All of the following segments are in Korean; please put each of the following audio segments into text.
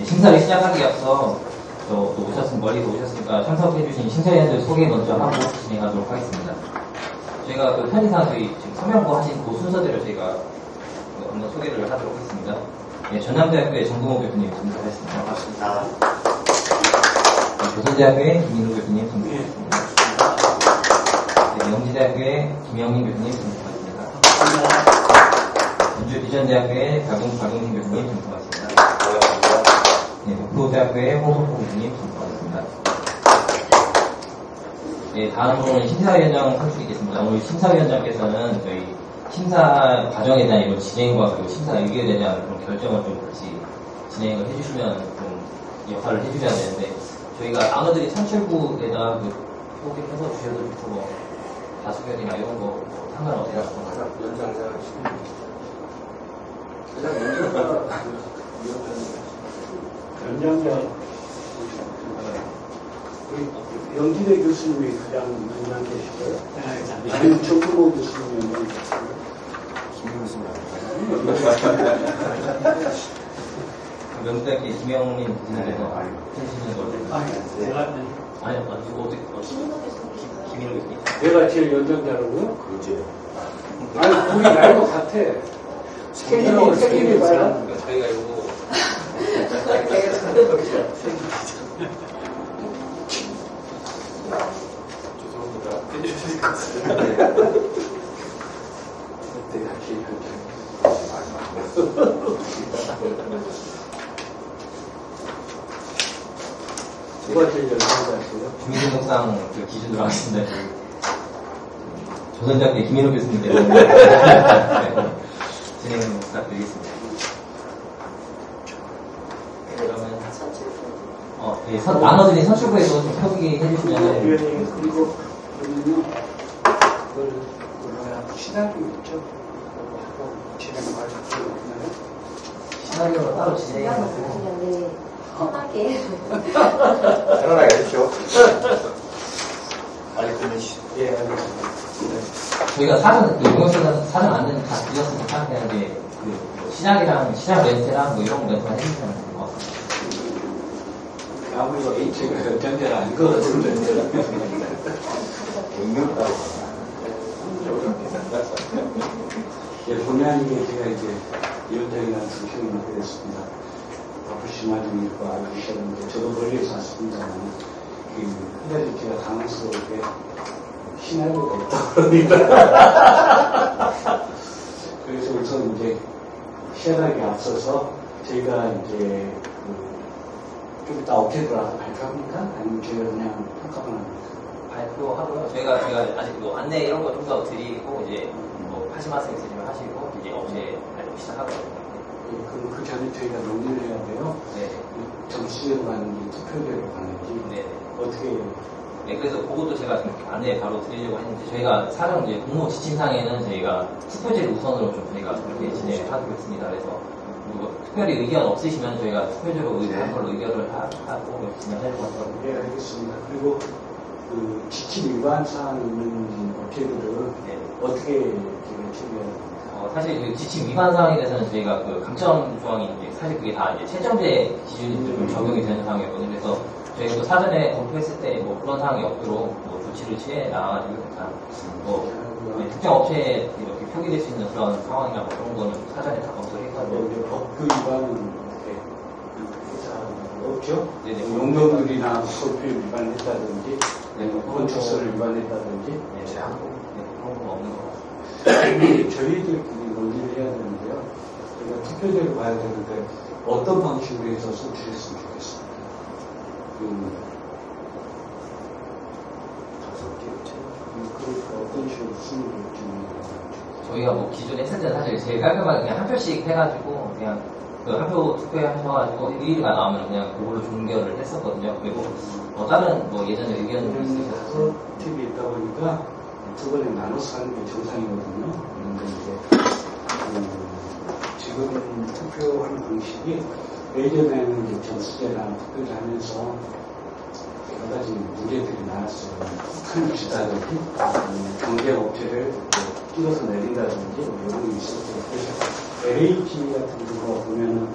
심사를 시작하기 앞서 또 멀리서 오셨으니까 참석해주신 심사위원들 소개 먼저 하고 진행하도록 하겠습니다. 저희가 그 편의상 저희 지금 서명부 하신 그 순서대로 저희가 한번 소개를 하도록 하겠습니다. 네, 전남대학교의 정동호 교수님 참석하셨습니다. 반갑습니다. 네, 조선대학교의 김민우 교수님 참석하셨습니다. 네, 영지대학교의 김영민 교수님 참석하셨습니다. 전주비전대학교의 박용진 교수님 참석하셨습니다. 네, 목포대학교의 홍석호 교수님 참석하셨습니다. 네, 다음으로는 심사위원장 선출이겠습니다. 오늘 심사위원장께서는 저희 심사 과정에 대한 이런 진행과 그리고 심사 의견에 대한 그런 결정을 좀 같이 진행을 해주시면 좀 역할을 해주셔야 되는데, 저희가 나머지 선출부에다 그 소개해서 주셔도 좋고, 뭐 다수결이나 이런 거 뭐 상관없어요. 연장자 우리 영진의 교수님이 가장 연장 계시고요. 아니면 정부모 교수님이 연장 계시고요. 김 교수님 명대학교 김영민 교수님께서 해주시는 걸로. 아니요, 이거 어떻게, 김민호 교수님. 내가 제일 연장자라고요? 그렇지. 아니, 우리 나이도 같아. 책임이 봐야. 저희가 이거 누가 제일 연장자세요? 주민등록상 그 기준으로 하겠습니다. 조선대학교 김민호 교수님께서 진행 부탁드리겠습니다. 그러면 나눠드린 선출부에서 좀 표기해 주시면. 위원님, 그리고 우리는 그걸 시나리오 있죠? 하고 진행을 하셨나요? 시나리오로 따로 진행해가지고. 네, 편하게. 편안하게 해주십시오. 아니, 그러면, 예, 알겠습니다. 저희가 사전, 용역서는 사전 안내는 다 드렸으니까, 그냥 이제, 시작이랑, 시작 멘트랑 뭐 이런 멘트만 해주시면 될 것 같습니다. 아무래도 H가 연장자는 아닌 것 같은데. 본의 아니게 제가 이제 위원장이라는 중심을 맡게 됐습니다. 바쁘신 와중이고 알고 계셨는데, 저도 멀리서 왔습니다만, 한 가지 제가 당황스럽게 시나리오가 있다고 그럽니다. 그래서 우선 이제 시작하기 앞서서 저희가 이제 좀 이따 어떻게 들어와서 발표합니까? 아니면 저희가 그냥 평가만 합니까? 발표하고요. 저희가 아직 뭐 안내 이런 거 좀 더 드리고, 이제 뭐 하실 말씀 있으시면 하시고, 이제 어제 발표 시작하거든요. 그럼 그 전에 저희가 논의를 해야 돼요. 네. 정시대로 가는지 투표대로 가는지 네. 어떻게 네, 그래서 그것도 제가 좀 안내 바로 드리려고 했는데, 저희가 사전 이제 공모 지침상에는 저희가 투표제를 우선으로 좀 저희가 그렇게 진행을 하고 있습니다. 그래서 뭐 특별히 의견 없으시면 저희가 투표제로 한 걸로 의견을 하고 진행할 것 같아요. 예, 알겠습니다. 그리고 그 지침 위반 사항 있는 업체들을 네. 어떻게 처리해야 됩니까? 사실 그 지침 위반 사항에 대해서는 저희가 그 강점 조항이 이제 사실 그게 다 이제 채점제 기준이 좀 적용이 되는 상황이었거든요. 그래서 저희가 또 사전에 검토했을 때 뭐 그런 사항이 없도록 뭐 조치를 취해 나가지고 뭐 특정 업체에 이렇게 표기될 수 있는 그런 상황이나 뭐 그런 거는 사전에 다 검토를 했거든요. 법규 위반은 없죠? 네네. 용도들이나 법규 위반했다든지, 건축서를 위반했다든지, 네, 그런 건 없는 것 같아요. 저희들끼리 논의를 해야 되는데요. 저희가 투표제로 가야 되는데 어떤 방식으로 해서 선출했으면 좋겠습니다. 어떤 식으로 수능을 저희가 뭐 기존에 했을 때는 사실 제일 깔끔하게 그냥 한 표씩 해가지고 그냥 그 한 표 투표하셔가지고 1위가 나오면 그냥 그걸로 종결을 했었거든요. 그리고 다른 뭐 예전에 의견을 있으셔서 팁이 있다 보니까 두 번에 나눠서 하는 게 정상이거든요. 그런데 이제 지금 투표하는 방식이 예전에는 이제 전수제나 투표를 하면서 여러 가지 문제들이 나왔어요. 큰 지다든지 경쟁업체를 찍어서 내린다든지 뭐 이런 게 있었어요. 그래서 LH 같은 경우가 보면은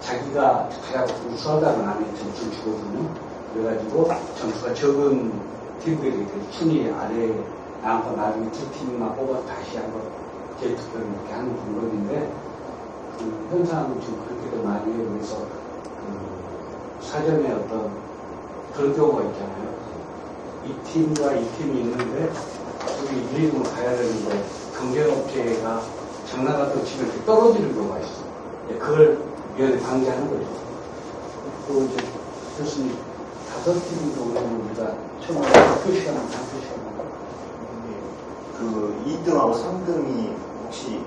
자기가 가장 우수하다는 안에 점수를 주거든요. 그래가지고 점수가 적은 팀들에게 순위 아래에 나가고 나중에 두 팀만 뽑아 다시 한번 재투표를 이렇게 하는 방법인데 그 현상은 좀 그렇게도 많이 해요. 그래서 그 사전에 어떤 그런 경우가 있잖아요. 이 팀과 이 팀이 있는데 우리 1위로 가야 되는데 경쟁업체가 장난 같은 치면 이렇게 떨어지는 경우가 있어. 그걸 위원회 방지하는 거죠. 또 이제 교수님 5팀 경우는 우리가 처음에 학교 시간은 학교 시간 그 2등하고 3등이 혹시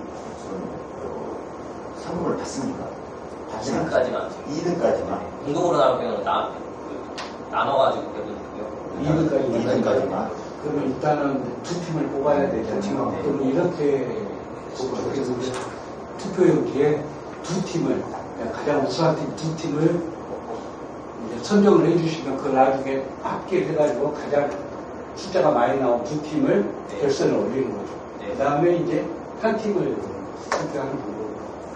선물을 받습니까? 받지 않죠? 2등까지만. 2등까지만. 공동으로 나올 경우는 나눠가지고 배분되고요. 2등까지만. 그러면 일단은 두 팀을 뽑아야 되잖아요. 네. 그럼 이렇게 투표용지에 두 팀을, 가장 우수한 팀 두 팀을 이제 선정을 해주시면 그 나중에 합계해가지고 가장 숫자가 많이 나온 두 팀을 결선에 올리는 거죠. 네. 그 다음에 이제 한 팀을 선택하는 거고.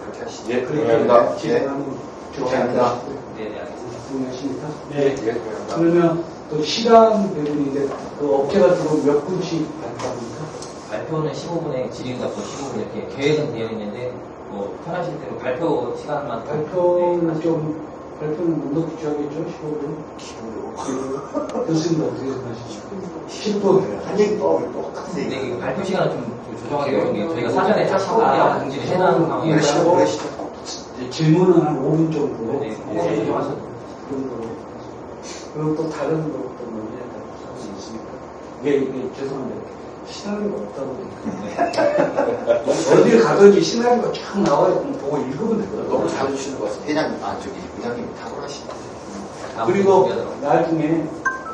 그렇게 하시죠. 예, 감사합니다. 진행하면 좋지 않을까. 네, 네, 알겠습니다. 동의하십니까? 네, 감사합니다. 그러면 또 시간 배분인데 그 업체가 들어오면 몇 분씩 발표합니까? 발표는 15분에 질의응답 15분 이렇게 계획은 되어 있는데 뭐 편하신 대로 발표 시간만 발표는 발표는 못 구조하겠죠? 15분? 교수님도 어떻게 생각하시죠? 10분. 한 얘기 또 똑같은 근데 얘기. 이 발표 시간을 좀 조정하기 어려운 게 저희가 사전에 다시 공지를 해놓은 상황이라서 그러시죠. 이제 질문은 한 5분 정도. 네, 그거 조정하셔도 그리고 또 다른 것도 논의할 수 있습니까? 이게 죄송한데 시나리오가 없다고 어딜 가든지 시나리오가 쫙 나와요. 그럼 보고 읽으면 되거든요. 너무 잘해주시는 것 같습니다. 회장님, 의장님이 탁월하시네. 그리고 나중에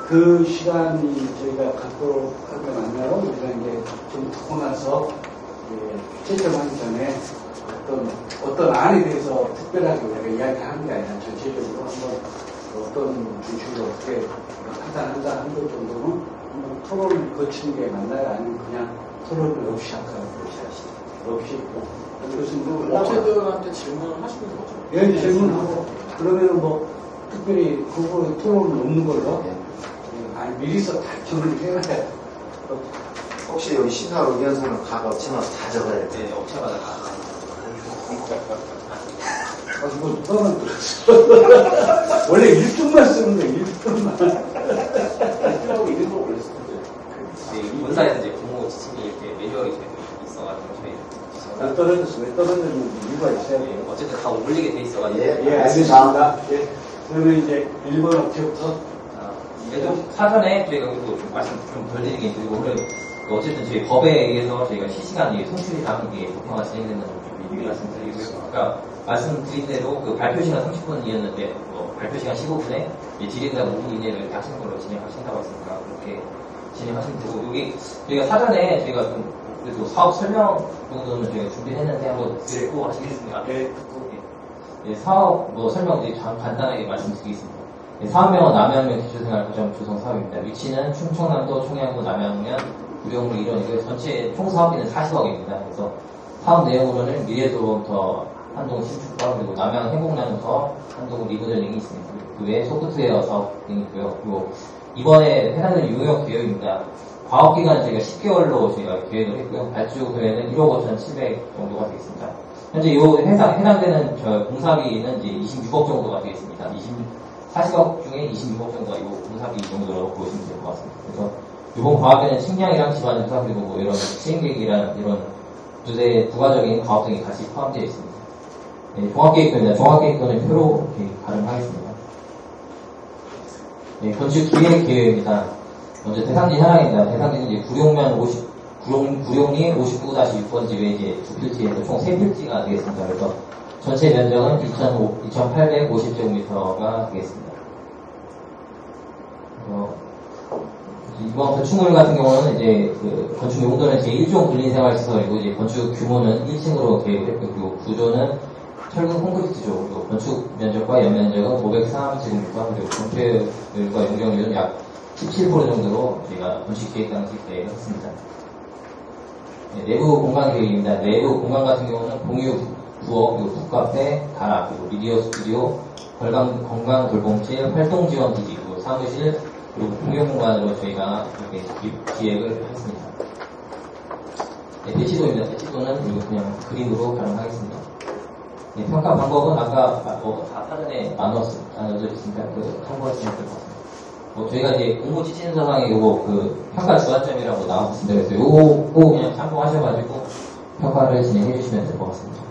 그 시간이 저희가 갖도록 하게 만나요. 우리가 이제 좀 듣고 나서 채점하기 전에 어떤 안에 대해서 특별하게 우리가 이야기하는 게 아니라 전체적으로 한번 어떤 중심으로 어떻게 판단한다 하는 것 정도는 한번 토론을 거치는 게 맞나요? 아니면 그냥 토론을 없이 할까요? 없이. 교수님도 업체들한테 질문을 하시면 되죠. 예, 질문하고 그러면은 뭐 특별히 그거 토론은 없는 걸로 아니 미리서 다 정리를 해야 혹시 여기 시사 의견서는 각 업체마다 다 적어야 돼요? 네, 업체마다 다 이거 누가 만들었어? 원래 1등만 쓰는 거야, 1등만. 1등하고 2등으로 올렸을 텐데. 네, 본사에서 이제 공모 지침이 이렇게 매뉴얼이 있어가지고 저희 왜 떨어졌는지 이유가 있어야 돼요. 어쨌든 다 올리게 돼 있어가지고 예, 알겠습니다. 예. 그러면 이제 1번 업체부터. 좀 사전에 저희가 또 말씀 좀 덜 드리긴 드리고 어쨌든 저희 법에 의해서 저희가 실시간 송출이 다음 게 보통화 진행된다는 좀 미리 말씀드리고요. 아까 말씀드린 대로 그 발표 시간 30분이었는데 발표 시간 15분에 질의응답 5분 이내를 하시는 걸로 진행하신다고 했으니까 그렇게 진행하시면 되고 여기 저희가 사전에 저희가 좀 그래도 사업 설명 정도는 저희가 준비를 했는데 한번 드리고 하시겠습니다. 네. 네, 사업 설명 간단하게 말씀드리겠습니다. 네, 사업명은 남양면 기초생활보장 조성 사업입니다. 위치는 충청남도 청양구 남양면 구룡로 일원이고요. 전체 총 사업비는 40억입니다. 그래서 사업 내용으로는 미래도로부터 한동 신축과 그리고 남양 행복나루터 한동 리모델링이 있습니다. 그 외에 소프트웨어 사업 등이 있고요. 그리고 이번에 해당되는 용역 계획입니다. 과업기간은 저희가 10개월로 저희가 계획을 했고요. 발주 금액은 1억 5,700 정도가 되겠습니다. 현재 이 해당되는 공사비는 이제 26억 정도가 되겠습니다. 40억 중에 26억 정도가 이 공사비 정도로 보시면 될 것 같습니다. 그래서 이번 과업에는 측량이랑 집안 조사 그리고 뭐 이런 시행계획이랑 이런 부가적인 과업 등이 같이 포함되어 있습니다. 네, 종합계획표입니다. 종합계획표는 표로 이렇게 가름하겠습니다. 네, 건축 기획 계획입니다. 먼저 대상지 현황입니다. 대상지는 이제 구룡리 59-6번지 외에 이제 두 필지에서 총 3필지가 되겠습니다. 그래서 전체 면적은 2,850제곱미터가 되겠습니다. 이번 건축물 같은 경우는 이제 그 건축 용도는 제1종 근린생활시설이고 이제 건축 규모는 1층으로 계획했고 그리고 구조는 철근 콘크리트조 그리고 건축 면적과 연면적은 503제곱미터 그리고 건폐율과 용적률은 약 17% 정도로 저희가 건축 기획 당시 계획을 했습니다. 네, 내부 공간 계획입니다. 내부 공간 같은 경우는 공유 부엌, 그리고 북카페, 다락, 그리고 미디어 스튜디오, 건강 돌봄실, 활동 지원 기지, 그리고 사무실, 그리고 공용 공간으로 저희가 이렇게 기획을 했습니다. 네, 배치도입니다. 배치도는 그리고 그냥 그림으로 활용하겠습니다. 네, 평가 방법은 아까 다 사전에 나눠져 있으니까 참고하시면 될 것 같습니다. 저희가 이제 공모 지침서상에 요거 평가 주안점이라고 나왔습니다. 그래서 요거 그냥 참고하셔가지고 평가를 진행해 주시면 될 것 같습니다.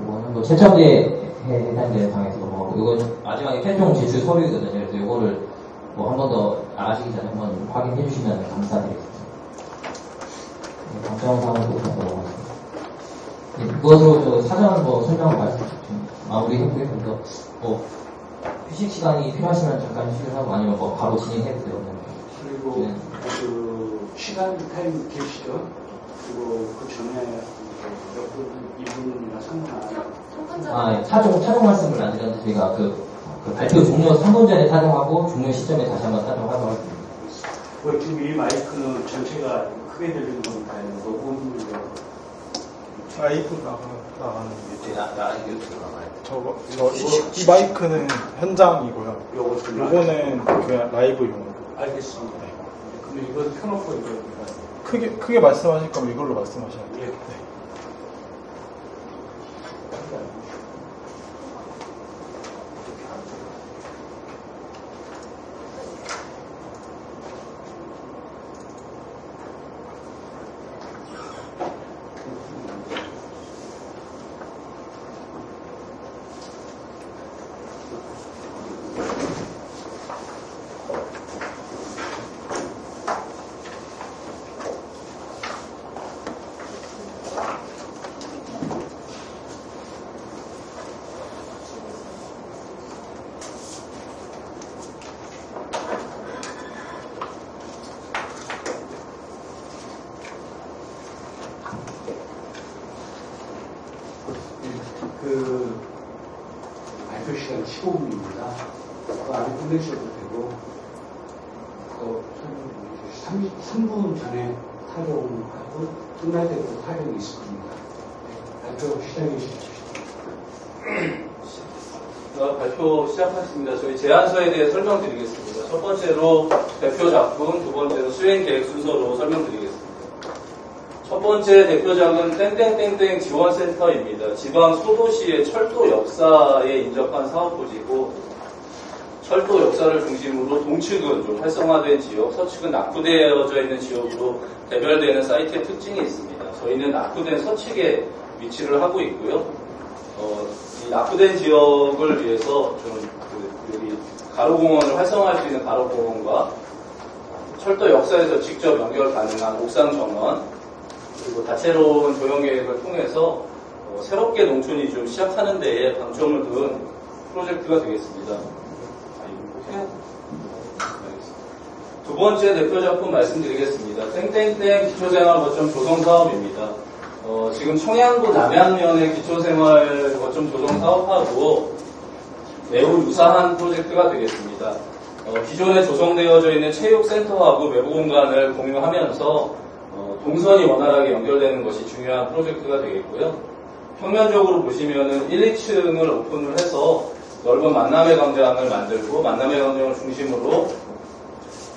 요거는 최첨지에 해당되는 방에서 넘어가고, 요거는 마지막에 최종 제출 서류거든요. 그래서 요거를 한 번 더 나가시기 전에 한번 확인해 주시면 감사드리겠습니다. 감정사항을 넘어가겠습니다. 네, 그것으로 사전 설명을 마무리해보고요. 그래서 휴식 시간이 필요하시면 잠깐 휴식을 하고 아니면 바로 진행해도 돼요. 그리고 시간 타임 계시죠? 그리고 그 전에 몇 분, 2분이나 3분 안에 타종 말씀을 안 드렸는데 저희가 발표 종료 3분 전에 타종하고 종료 시점에 다시 한번 타종하도록 하겠습니다. 지금 이 마이크는 전체가 크게 들리는 건가요? 녹음을 라이브 나가는 게 나가는 유튜브 나가요. 이 마이크는 현장이고요. 요거는 그냥 라이브용으로. 알겠습니다. 그럼 이걸 켜놓고 이거 크게 말씀하실 거면 이걸로 말씀하셔야 돼요. 예. 발표 시간 15분입니다. 그 안에 끝내셔도 되고, 3분 전에 타령하고 끝날 때부터 타령이 있을 겁니다. 발표 시작해 주십시오. 발표 시작하겠습니다. 저희 제안서에 대해 설명드리겠습니다. 첫 번째로 대표 작품, 두 번째로 수행 계획 순서로 설명드리겠습니다. 첫 번째 대표작은 땡땡땡땡 지원센터입니다. 지방 소도시의 철도 역사에 인접한 사업부지고, 철도 역사를 중심으로 동측은 좀 활성화된 지역, 서측은 낙후되어져 있는 지역으로 대별되는 사이트의 특징이 있습니다. 저희는 낙후된 서측에 위치를 하고 있고요. 이 낙후된 지역을 위해서 좀 여기 가로공원을 활성화할 수 있는 가로공원과 철도 역사에서 직접 연결 가능한 옥상 정원, 그리고 다채로운 조형계획을 통해서 새롭게 농촌이 좀 시작하는 데에 방점을 둔 프로젝트가 되겠습니다. 두 번째 대표 작품 말씀드리겠습니다. 땡땡땡 기초생활 거점 조성 사업입니다. 지금 청양고 남양면의 기초생활 거점 조성 사업하고 매우 유사한 프로젝트가 되겠습니다. 기존에 조성되어져 있는 체육센터하고 외부 공간을 공유하면서 동선이 원활하게 연결되는 것이 중요한 프로젝트가 되겠고요. 평면적으로 보시면은 1, 2층을 오픈을 해서 넓은 만남의 광장을 만들고, 만남의 광장을 중심으로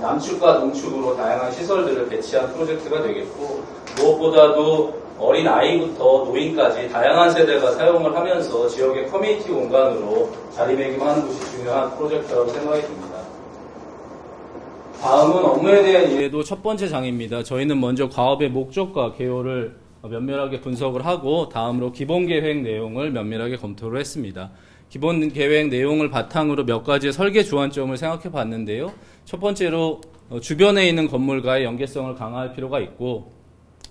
남측과 동측으로 다양한 시설들을 배치한 프로젝트가 되겠고, 무엇보다도 어린 아이부터 노인까지 다양한 세대가 사용을 하면서 지역의 커뮤니티 공간으로 자리매김하는 것이 중요한 프로젝트라고 생각이 듭니다. 다음은 업무에 대한 이해도 첫 번째 장입니다. 저희는 먼저 과업의 목적과 개요를 면밀하게 분석을 하고, 다음으로 기본 계획 내용을 면밀하게 검토를 했습니다. 기본 계획 내용을 바탕으로 몇 가지의 설계 주안점을 생각해 봤는데요. 첫 번째로 주변에 있는 건물과의 연계성을 강화할 필요가 있고,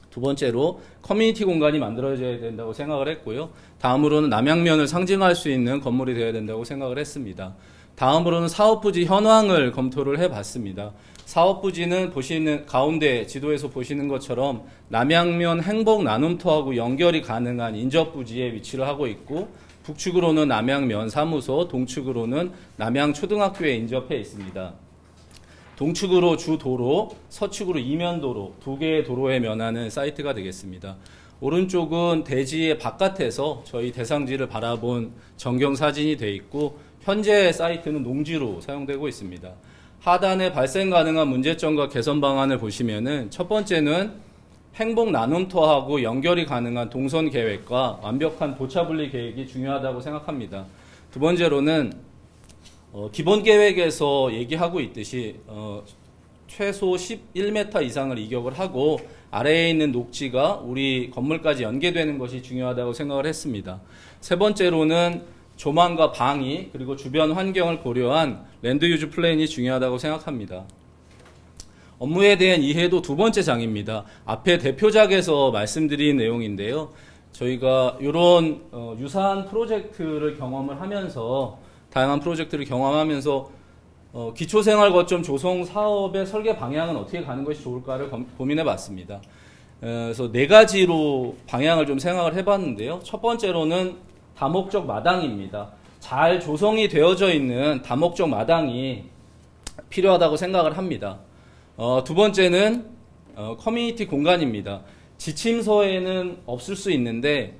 두 번째로 커뮤니티 공간이 만들어져야 된다고 생각을 했고요. 다음으로는 남양면을 상징할 수 있는 건물이 되어야 된다고 생각을 했습니다. 다음으로는 사업부지 현황을 검토를 해봤습니다. 사업부지는 보시는 가운데 지도에서 보시는 것처럼 남양면 행복 나눔터하고 연결이 가능한 인접부지에 위치를 하고 있고, 북측으로는 남양면 사무소, 동측으로는 남양초등학교에 인접해 있습니다. 동측으로 주도로, 서측으로 이면도로, 두 개의 도로에 면하는 사이트가 되겠습니다. 오른쪽은 대지의 바깥에서 저희 대상지를 바라본 전경 사진이 되어 있고 현재 사이트는 농지로 사용되고 있습니다. 하단에 발생 가능한 문제점과 개선 방안을 보시면은 첫 번째는 행복 나눔터하고 연결이 가능한 동선 계획과 완벽한 보차 분리 계획이 중요하다고 생각합니다. 두 번째로는 기본 계획에서 얘기하고 있듯이 최소 11m 이상을 이격을 하고 아래에 있는 녹지가 우리 건물까지 연계되는 것이 중요하다고 생각을 했습니다. 세 번째로는 조망과 방위 그리고 주변 환경을 고려한 랜드 유즈 플랜이 중요하다고 생각합니다. 업무에 대한 이해도 두 번째 장입니다. 앞에 대표작에서 말씀드린 내용인데요. 저희가 이런 유사한 프로젝트를 경험을 하면서 다양한 프로젝트를 경험하면서 기초생활 거점 조성 사업의 설계 방향은 어떻게 가는 것이 좋을까를 고민해 봤습니다. 그래서 네 가지로 방향을 좀 생각을 해봤는데요. 첫 번째로는 다목적 마당입니다. 잘 조성이 되어져 있는 다목적 마당이 필요하다고 생각을 합니다. 두 번째는 커뮤니티 공간입니다. 지침서에는 없을 수 있는데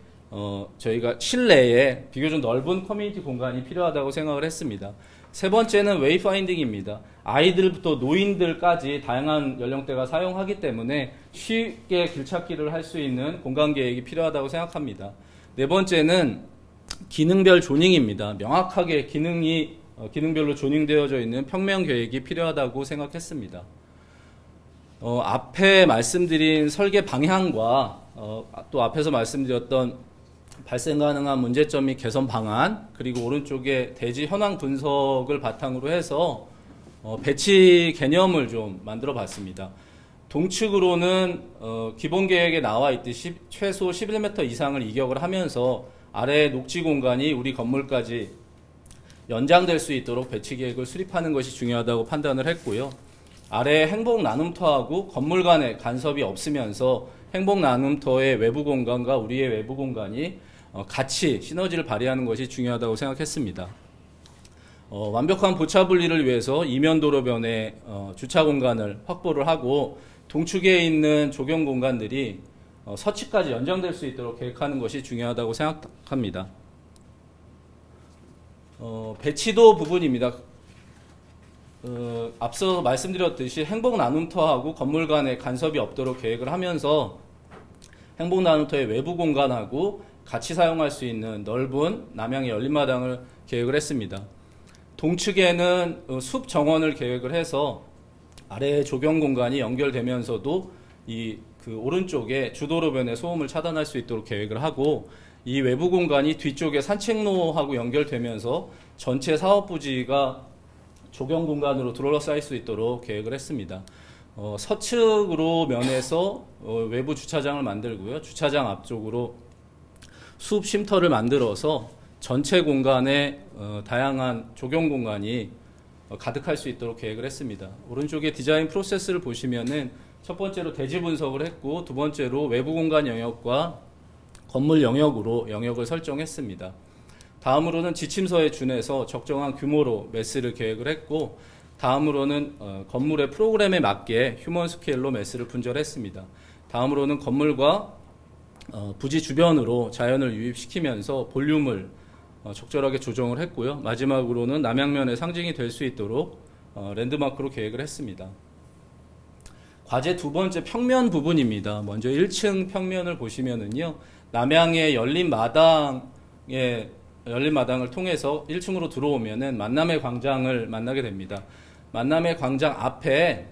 저희가 실내에 비교적 넓은 커뮤니티 공간이 필요하다고 생각을 했습니다. 세 번째는 웨이파인딩입니다. 아이들부터 노인들까지 다양한 연령대가 사용하기 때문에 쉽게 길찾기를 할 수 있는 공간 계획이 필요하다고 생각합니다. 네 번째는 기능별 조닝입니다. 명확하게 기능별로 조닝되어져 있는 평면 계획이 필요하다고 생각했습니다. 앞에 말씀드린 설계 방향과 또 앞에서 말씀드렸던 발생 가능한 문제점 및 개선 방안 그리고 오른쪽에 대지 현황 분석을 바탕으로 해서 배치 개념을 좀 만들어 봤습니다. 동측으로는 기본 계획에 나와 있듯이 최소 11m 이상을 이격을 하면서 아래 녹지 공간이 우리 건물까지 연장될 수 있도록 배치 계획을 수립하는 것이 중요하다고 판단을 했고요. 아래 행복 나눔터하고 건물 간의 간섭이 없으면서 행복 나눔터의 외부 공간과 우리의 외부 공간이 같이 시너지를 발휘하는 것이 중요하다고 생각했습니다. 완벽한 보차 분리를 위해서 이면 도로변에 주차 공간을 확보를 하고 동축에 있는 조경 공간들이 서치까지 연장될 수 있도록 계획하는 것이 중요하다고 생각합니다. 배치도 부분입니다. 앞서 말씀드렸듯이 행복 나눔터하고 건물 간의 간섭이 없도록 계획을 하면서 행복 나눔터의 외부 공간하고 같이 사용할 수 있는 넓은 남향의 열린 마당을 계획을 했습니다. 동측에는 숲 정원을 계획을 해서 아래의 조경 공간이 연결되면서도 그 오른쪽에 주도로변의 소음을 차단할 수 있도록 계획을 하고 이 외부 공간이 뒤쪽에 산책로하고 연결되면서 전체 사업 부지가 조경 공간으로 둘러싸일 수 있도록 계획을 했습니다. 서측으로 면에서 외부 주차장을 만들고요. 주차장 앞쪽으로 숲 쉼터를 만들어서 전체 공간에 다양한 조경 공간이 가득할 수 있도록 계획을 했습니다. 오른쪽에 디자인 프로세스를 보시면은 첫 번째로 대지 분석을 했고 두 번째로 외부 공간 영역과 건물 영역으로 영역을 설정했습니다. 다음으로는 지침서에 준해서 적정한 규모로 매스를 계획을 했고 다음으로는 건물의 프로그램에 맞게 휴먼 스케일로 매스를 분절했습니다. 다음으로는 건물과 부지 주변으로 자연을 유입시키면서 볼륨을 적절하게 조정을 했고요. 마지막으로는 남양면의 상징이 될 수 있도록 랜드마크로 계획을 했습니다. 과제 두 번째 평면 부분입니다. 먼저 1층 평면을 보시면은요. 남양의 열린 마당을 통해서 1층으로 들어오면은 만남의 광장을 만나게 됩니다. 만남의 광장 앞에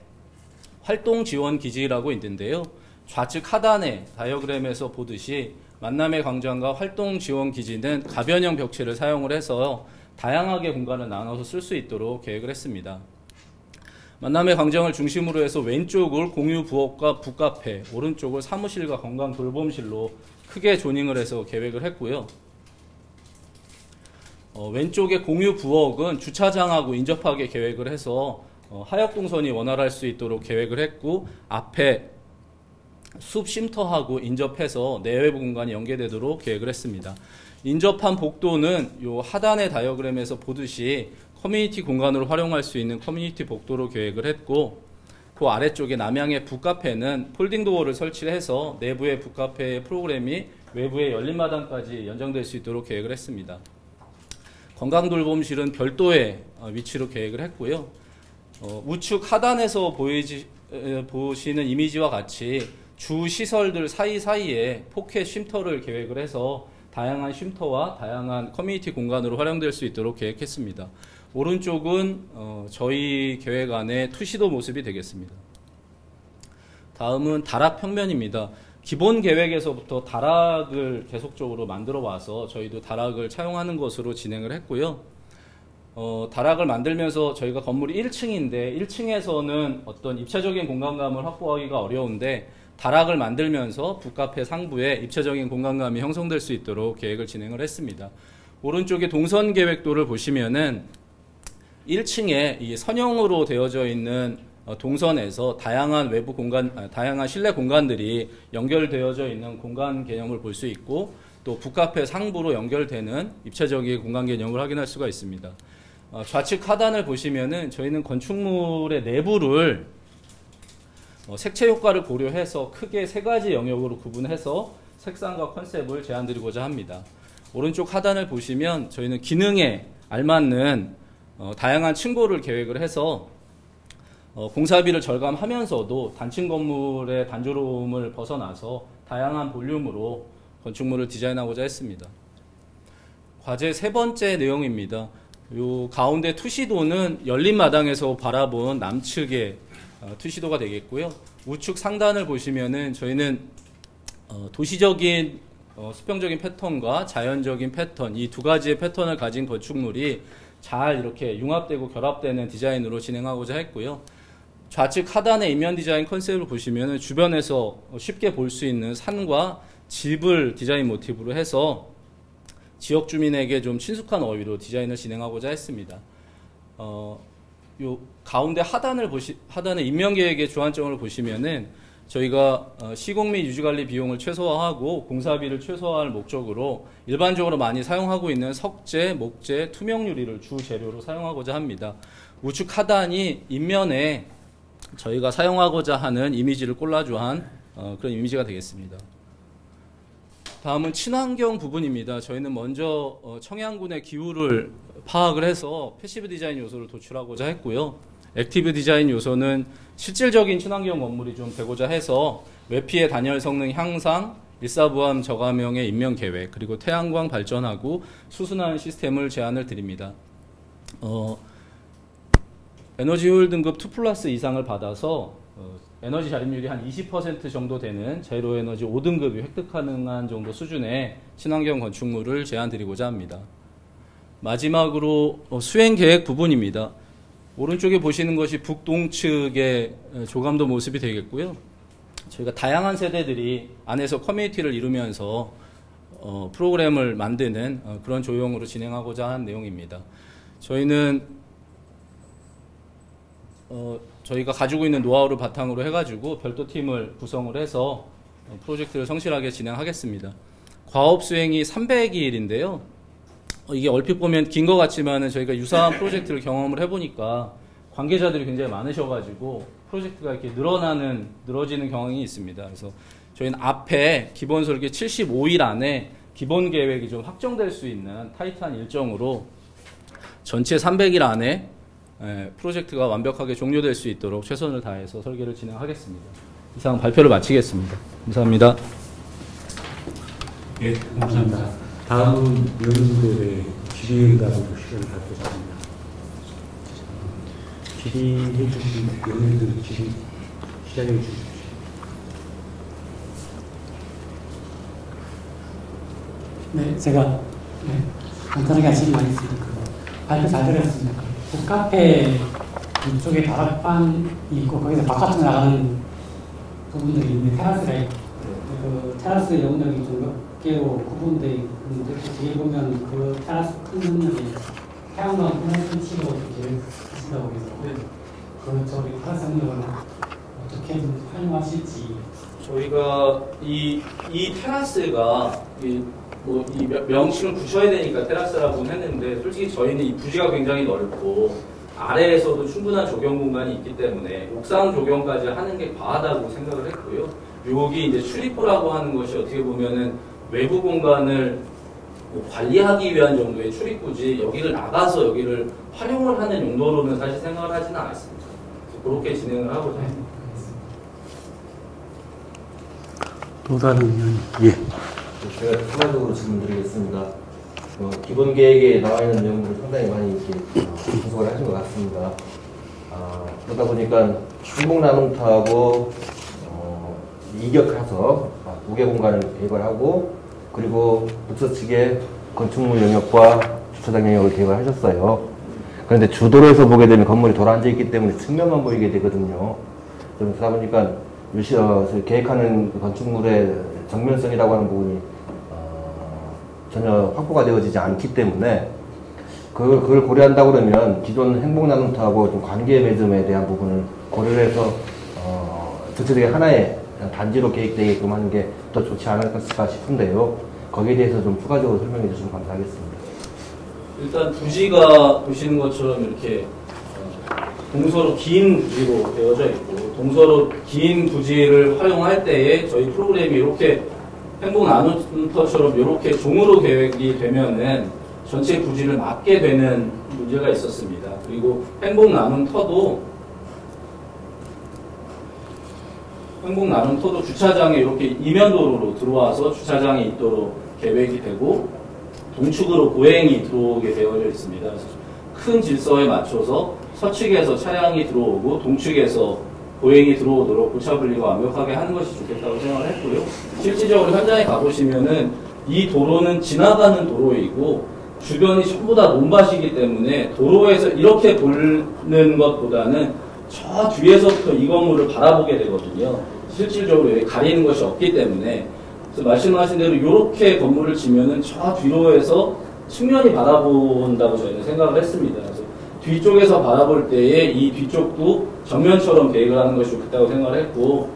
활동 지원 기지라고 있는데요. 좌측 하단의 다이어그램에서 보듯이 만남의 광장과 활동 지원 기지는 가변형 벽체를 사용을 해서 다양하게 공간을 나눠서 쓸 수 있도록 계획을 했습니다. 만남의 광장을 중심으로 해서 왼쪽을 공유 부엌과 북카페, 오른쪽을 사무실과 건강 돌봄실로 크게 조닝을 해서 계획을 했고요. 왼쪽의 공유 부엌은 주차장하고 인접하게 계획을 해서 하역 동선이 원활할 수 있도록 계획을 했고 앞에 숲 쉼터하고 인접해서 내외부 공간이 연계되도록 계획을 했습니다. 인접한 복도는 요 하단의 다이어그램에서 보듯이 커뮤니티 공간으로 활용할 수 있는 커뮤니티 복도로 계획을 했고 그 아래쪽에 남향의 북카페는 폴딩 도어를 설치해서 내부의 북카페 프로그램이 외부의 열린 마당까지 연장될 수 있도록 계획을 했습니다. 건강돌봄실은 별도의 위치로 계획을 했고요. 우측 하단에서 보시는 이미지와 같이 주 시설들 사이사이에 포켓 쉼터를 계획을 해서 다양한 쉼터와 다양한 커뮤니티 공간으로 활용될 수 있도록 계획했습니다. 오른쪽은 저희 계획 안의 투시도 모습이 되겠습니다. 다음은 다락 평면입니다. 기본 계획에서부터 다락을 계속적으로 만들어 와서 저희도 다락을 차용하는 것으로 진행을 했고요. 다락을 만들면서 저희가 건물이 1층인데 1층에서는 어떤 입체적인 공간감을 확보하기가 어려운데 다락을 만들면서 북카페 상부에 입체적인 공간감이 형성될 수 있도록 계획을 진행을 했습니다. 오른쪽에 동선 계획도를 보시면은 1층에 이 선형으로 되어져 있는 동선에서 다양한 외부 공간, 다양한 실내 공간들이 연결되어져 있는 공간 개념을 볼 수 있고 또 북카페 상부로 연결되는 입체적인 공간 개념을 확인할 수가 있습니다. 좌측 하단을 보시면은 저희는 건축물의 내부를 색채 효과를 고려해서 크게 세 가지 영역으로 구분해서 색상과 컨셉을 제안드리고자 합니다. 오른쪽 하단을 보시면 저희는 기능에 알맞는 다양한 층고를 계획을 해서 공사비를 절감하면서도 단층 건물의 단조로움을 벗어나서 다양한 볼륨으로 건축물을 디자인하고자 했습니다. 과제 세 번째 내용입니다. 요 가운데 투시도는 열린 마당에서 바라본 남측의 투시도가 되겠고요. 우측 상단을 보시면은 저희는 도시적인 수평적인 패턴과 자연적인 패턴, 이 두 가지의 패턴을 가진 건축물이 잘 이렇게 융합되고 결합되는 디자인으로 진행하고자 했고요. 좌측 하단의 인면 디자인 컨셉을 보시면은 주변에서 쉽게 볼 수 있는 산과 집을 디자인 모티브로 해서 지역 주민에게 좀 친숙한 어휘로 디자인을 진행하고자 했습니다. 요 가운데 하단의 인면 계획의 주안점을 보시면은 저희가 시공 및 유지관리 비용을 최소화하고 공사비를 최소화할 목적으로 일반적으로 많이 사용하고 있는 석재, 목재, 투명 유리를 주 재료로 사용하고자 합니다. 우측 하단이 인면에 저희가 사용하고자 하는 이미지를 콜라주한 그런 이미지가 되겠습니다. 다음은 친환경 부분입니다. 저희는 먼저 청양군의 기후를 파악을 해서 패시브 디자인 요소를 도출하고자 했고요. 액티브 디자인 요소는 실질적인 친환경 건물이 좀 되고자 해서 외피의 단열 성능 향상, 일사부함 저감형의 인면 계획, 그리고 태양광 발전하고 수순환 시스템을 제안을 드립니다. 에너지 효율 등급 2+ 이상을 받아서 에너지 자립률이 한 20% 정도 되는 제로 에너지 5등급이 획득 가능한 정도 수준의 친환경 건축물을 제안드리고자 합니다. 마지막으로 수행 계획 부분입니다. 오른쪽에 보시는 것이 북동측의 조감도 모습이 되겠고요. 저희가 다양한 세대들이 안에서 커뮤니티를 이루면서 프로그램을 만드는 그런 조형으로 진행하고자 한 내용입니다. 저희는 저희가 가지고 있는 노하우를 바탕으로 해가지고 별도 팀을 구성을 해서 프로젝트를 성실하게 진행하겠습니다. 과업 수행이 300일인데요. 이게 얼핏 보면 긴 것 같지만은 저희가 유사한 프로젝트를 경험을 해보니까 관계자들이 굉장히 많으셔가지고 프로젝트가 이렇게 늘어지는 경향이 있습니다. 그래서 저희는 앞에 기본 설계 75일 안에 기본 계획이 좀 확정될 수 있는 타이트한 일정으로 전체 300일 안에 프로젝트가 완벽하게 종료될 수 있도록 최선을 다해서 설계를 진행하겠습니다. 이상 발표를 마치겠습니다. 감사합니다. 네, 감사합니다. 다음은 위원님들의 질의응답을 시간을 갖도록 합니다. 질의해 주신 위원님들 질의 시작해 주십시오. 네, 제가 간단하게 질의하겠습니다. 발표 잘 들었습니다. 북카페 이쪽에 다락방이 있고 거기서 바깥으로 나가는 부분들이 있는데 테라스가 있고 그 테라스 영역이 좀 몇 개로 구분되어 있는데 뒤에 보면 그 테라스 큰 영역이 태양광 분할 설치로 이렇게 하신다고 해서 그 저기 테라스 영역을 어떻게 활용하실지. 저희가 이 테라스가 이 명칭을 붙여야 되니까 테라스라고 했는데 솔직히 저희는 이 부지가 굉장히 넓고 아래에서도 충분한 조경 공간이 있기 때문에 옥상 조경까지 하는 게 과하다고 생각을 했고요. 여기 이제 출입구라고 하는 것이 어떻게 보면은 외부 공간을 뭐 관리하기 위한 정도의 출입구지 여기를 나가서 여기를 활용을 하는 용도로는 사실 생각을 하지는 않았습니다. 그렇게 진행을 하고자 합니다. 또 다른 의원, 예. 제가 추가적으로 질문드리겠습니다. 기본 계획에 나와 있는 내용들을 상당히 많이 이렇게 분석을 하신 것 같습니다. 그러다 보니까 행복 나눔터하고 이격해서 무게 공간을 계획을 하고 그리고 부처 측에 건축물 영역과 주차장 영역을 계획을 하셨어요. 그런데 주도로에서 보게 되면 건물이 돌아앉아 있기 때문에 측면만 보이게 되거든요. 그러다 보니까 계획하는 그 건축물의 정면성이라고 하는 부분이 전혀 확보가 되어지지 않기 때문에 그걸 고려한다고 그러면 기존 행복나눔터하고 좀 관계 맺음에 대한 부분을 고려를 해서 전체적인 하나의 단지로 계획되게끔 하는 게 더 좋지 않을까 싶은데요. 거기에 대해서 좀 추가적으로 설명해 주시면 감사하겠습니다. 일단 부지가 보시는 것처럼 이렇게 동서로 긴 부지로 되어져 있고 동서로 긴 부지를 활용할 때에 저희 프로그램이 이렇게 행복 나눔터처럼 이렇게 종으로 계획이 되면은 전체 부지를 막게 되는 문제가 있었습니다. 그리고 행복 나눔터도 주차장에 이렇게 이면도로로 들어와서 주차장에 있도록 계획이 되고 동축으로 보행이 들어오게 되어져 있습니다. 그래서 큰 질서에 맞춰서 서측에서 차량이 들어오고 동축에서 보행이 들어오도록 고차 분리가 완벽하게 하는 것이 좋겠다고 생각을 했고요. 실질적으로 현장에 가보시면은 이 도로는 지나가는 도로이고 주변이 전부 다 논밭이기 때문에 도로에서 이렇게 보는 것보다는 저 뒤에서부터 이 건물을 바라보게 되거든요. 실질적으로 여기 가리는 것이 없기 때문에. 그래서 말씀하신 대로 이렇게 건물을 지면은 저 뒤로에서 측면이 바라본다고 저희는 생각을 했습니다. 그래서 뒤쪽에서 바라볼 때에 이 뒤쪽도 정면처럼 계획을 하는 것이 좋겠다고 생각을 했고,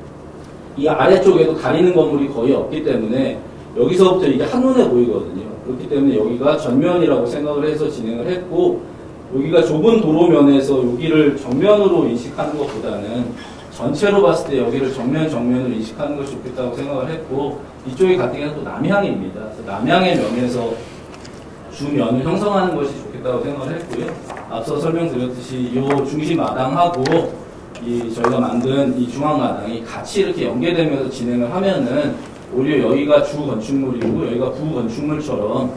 이 아래쪽에도 가리는 건물이 거의 없기 때문에 여기서부터 이게 한눈에 보이거든요. 그렇기 때문에 여기가 전면이라고 생각을 해서 진행을 했고, 여기가 좁은 도로면에서 여기를 정면으로 인식하는 것보다는 전체로 봤을 때 여기를 정면으로 인식하는 것이 좋겠다고 생각을 했고, 이쪽이 같은 경우는 또 남향입니다. 그래서 남향의 면에서 주면을 형성하는 것이 좋겠다고 생각을 했고요. 앞서 설명드렸듯이 이 중심 마당하고 이 저희가 만든 이 중앙 마당이 같이 이렇게 연계되면서 진행을 하면은 오히려 여기가 주 건축물이고 여기가 부 건축물처럼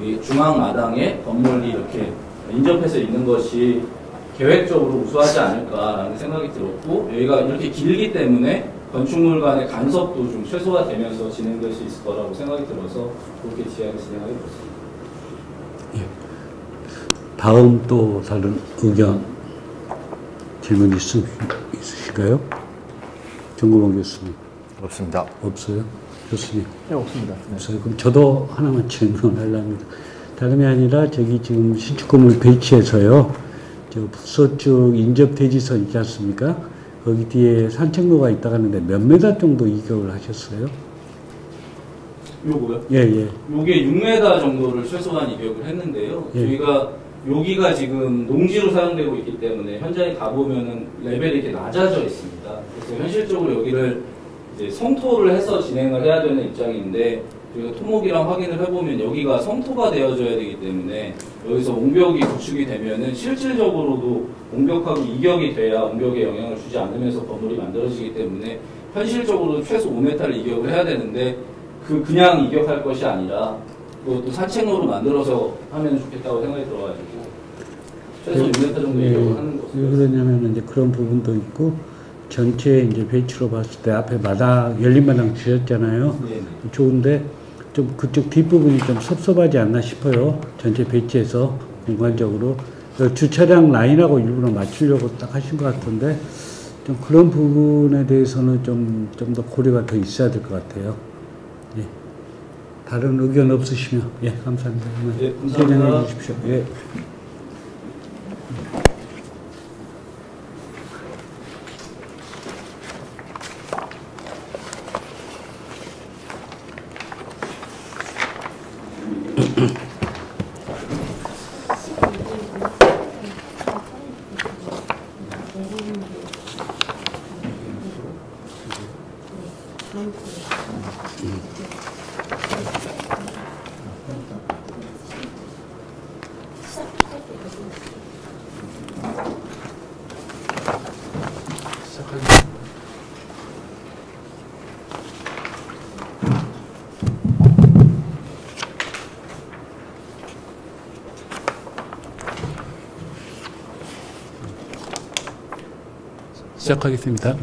이 중앙 마당에 건물이 이렇게 인접해서 있는 것이 계획적으로 우수하지 않을까라는 생각이 들었고, 여기가 이렇게 길기 때문에 건축물 간의 간섭도 좀 최소화되면서 진행될 수 있을 거라고 생각이 들어서 그렇게 진행하게 됐습니다. 예. 다음 또 다른 의견, 질문 있으실까요? 정구봉 교수님. 없습니다. 없어요? 교수님? 네, 없습니다. 네. 없어요. 그럼 저도 하나만 질문하려 합니다. 다름이 아니라 저기 지금 신축 건물 배치에서요, 저 북서쪽 인접대지선 있지 않습니까? 거기 뒤에 산책로가 있다고 하는데 몇 메다 정도 이격을 하셨어요? 요거요? 예, 예. 요게 6m 정도를 최소한 이격을 했는데요. 예. 저희가 여기가 지금 농지로 사용되고 있기 때문에 현장에 가보면은 레벨이 이렇게 낮아져 있습니다. 그래서 현실적으로 여기를 이제 성토를 해서 진행을 해야 되는 입장인데, 저희가 토목이랑 확인을 해보면 여기가 성토가 되어져야 되기 때문에 여기서 옹벽이 구축이 되면은 실질적으로도 옹벽하고 이격이 돼야 옹벽에 영향을 주지 않으면서 건물이 만들어지기 때문에 현실적으로 최소 5m를 이격을 해야 되는데, 그냥 이격할 것이 아니라 그것도 산책로로 만들어서 하면 좋겠다고 생각이 들어가지고 최소 6m 정도 이격을 하는 것으로. 왜 그러냐면 이제 그런 부분도 있고, 전체 이제 배치로 봤을 때 앞에 마당, 열린 마당 주셨잖아요. 네네. 좋은데 좀 그쪽 뒷부분이 좀 섭섭하지 않나 싶어요. 전체 배치에서 공간적으로. 주차장 라인하고 일부러 맞추려고 딱 하신 것 같은데, 좀 그런 부분에 대해서는 좀 더 고려가 더 있어야 될 것 같아요. 예. 다른 의견 없으시면, 예, 감사합니다. 예, 감사합니다. 진행해 주십시오. 예. 시작하겠습니다.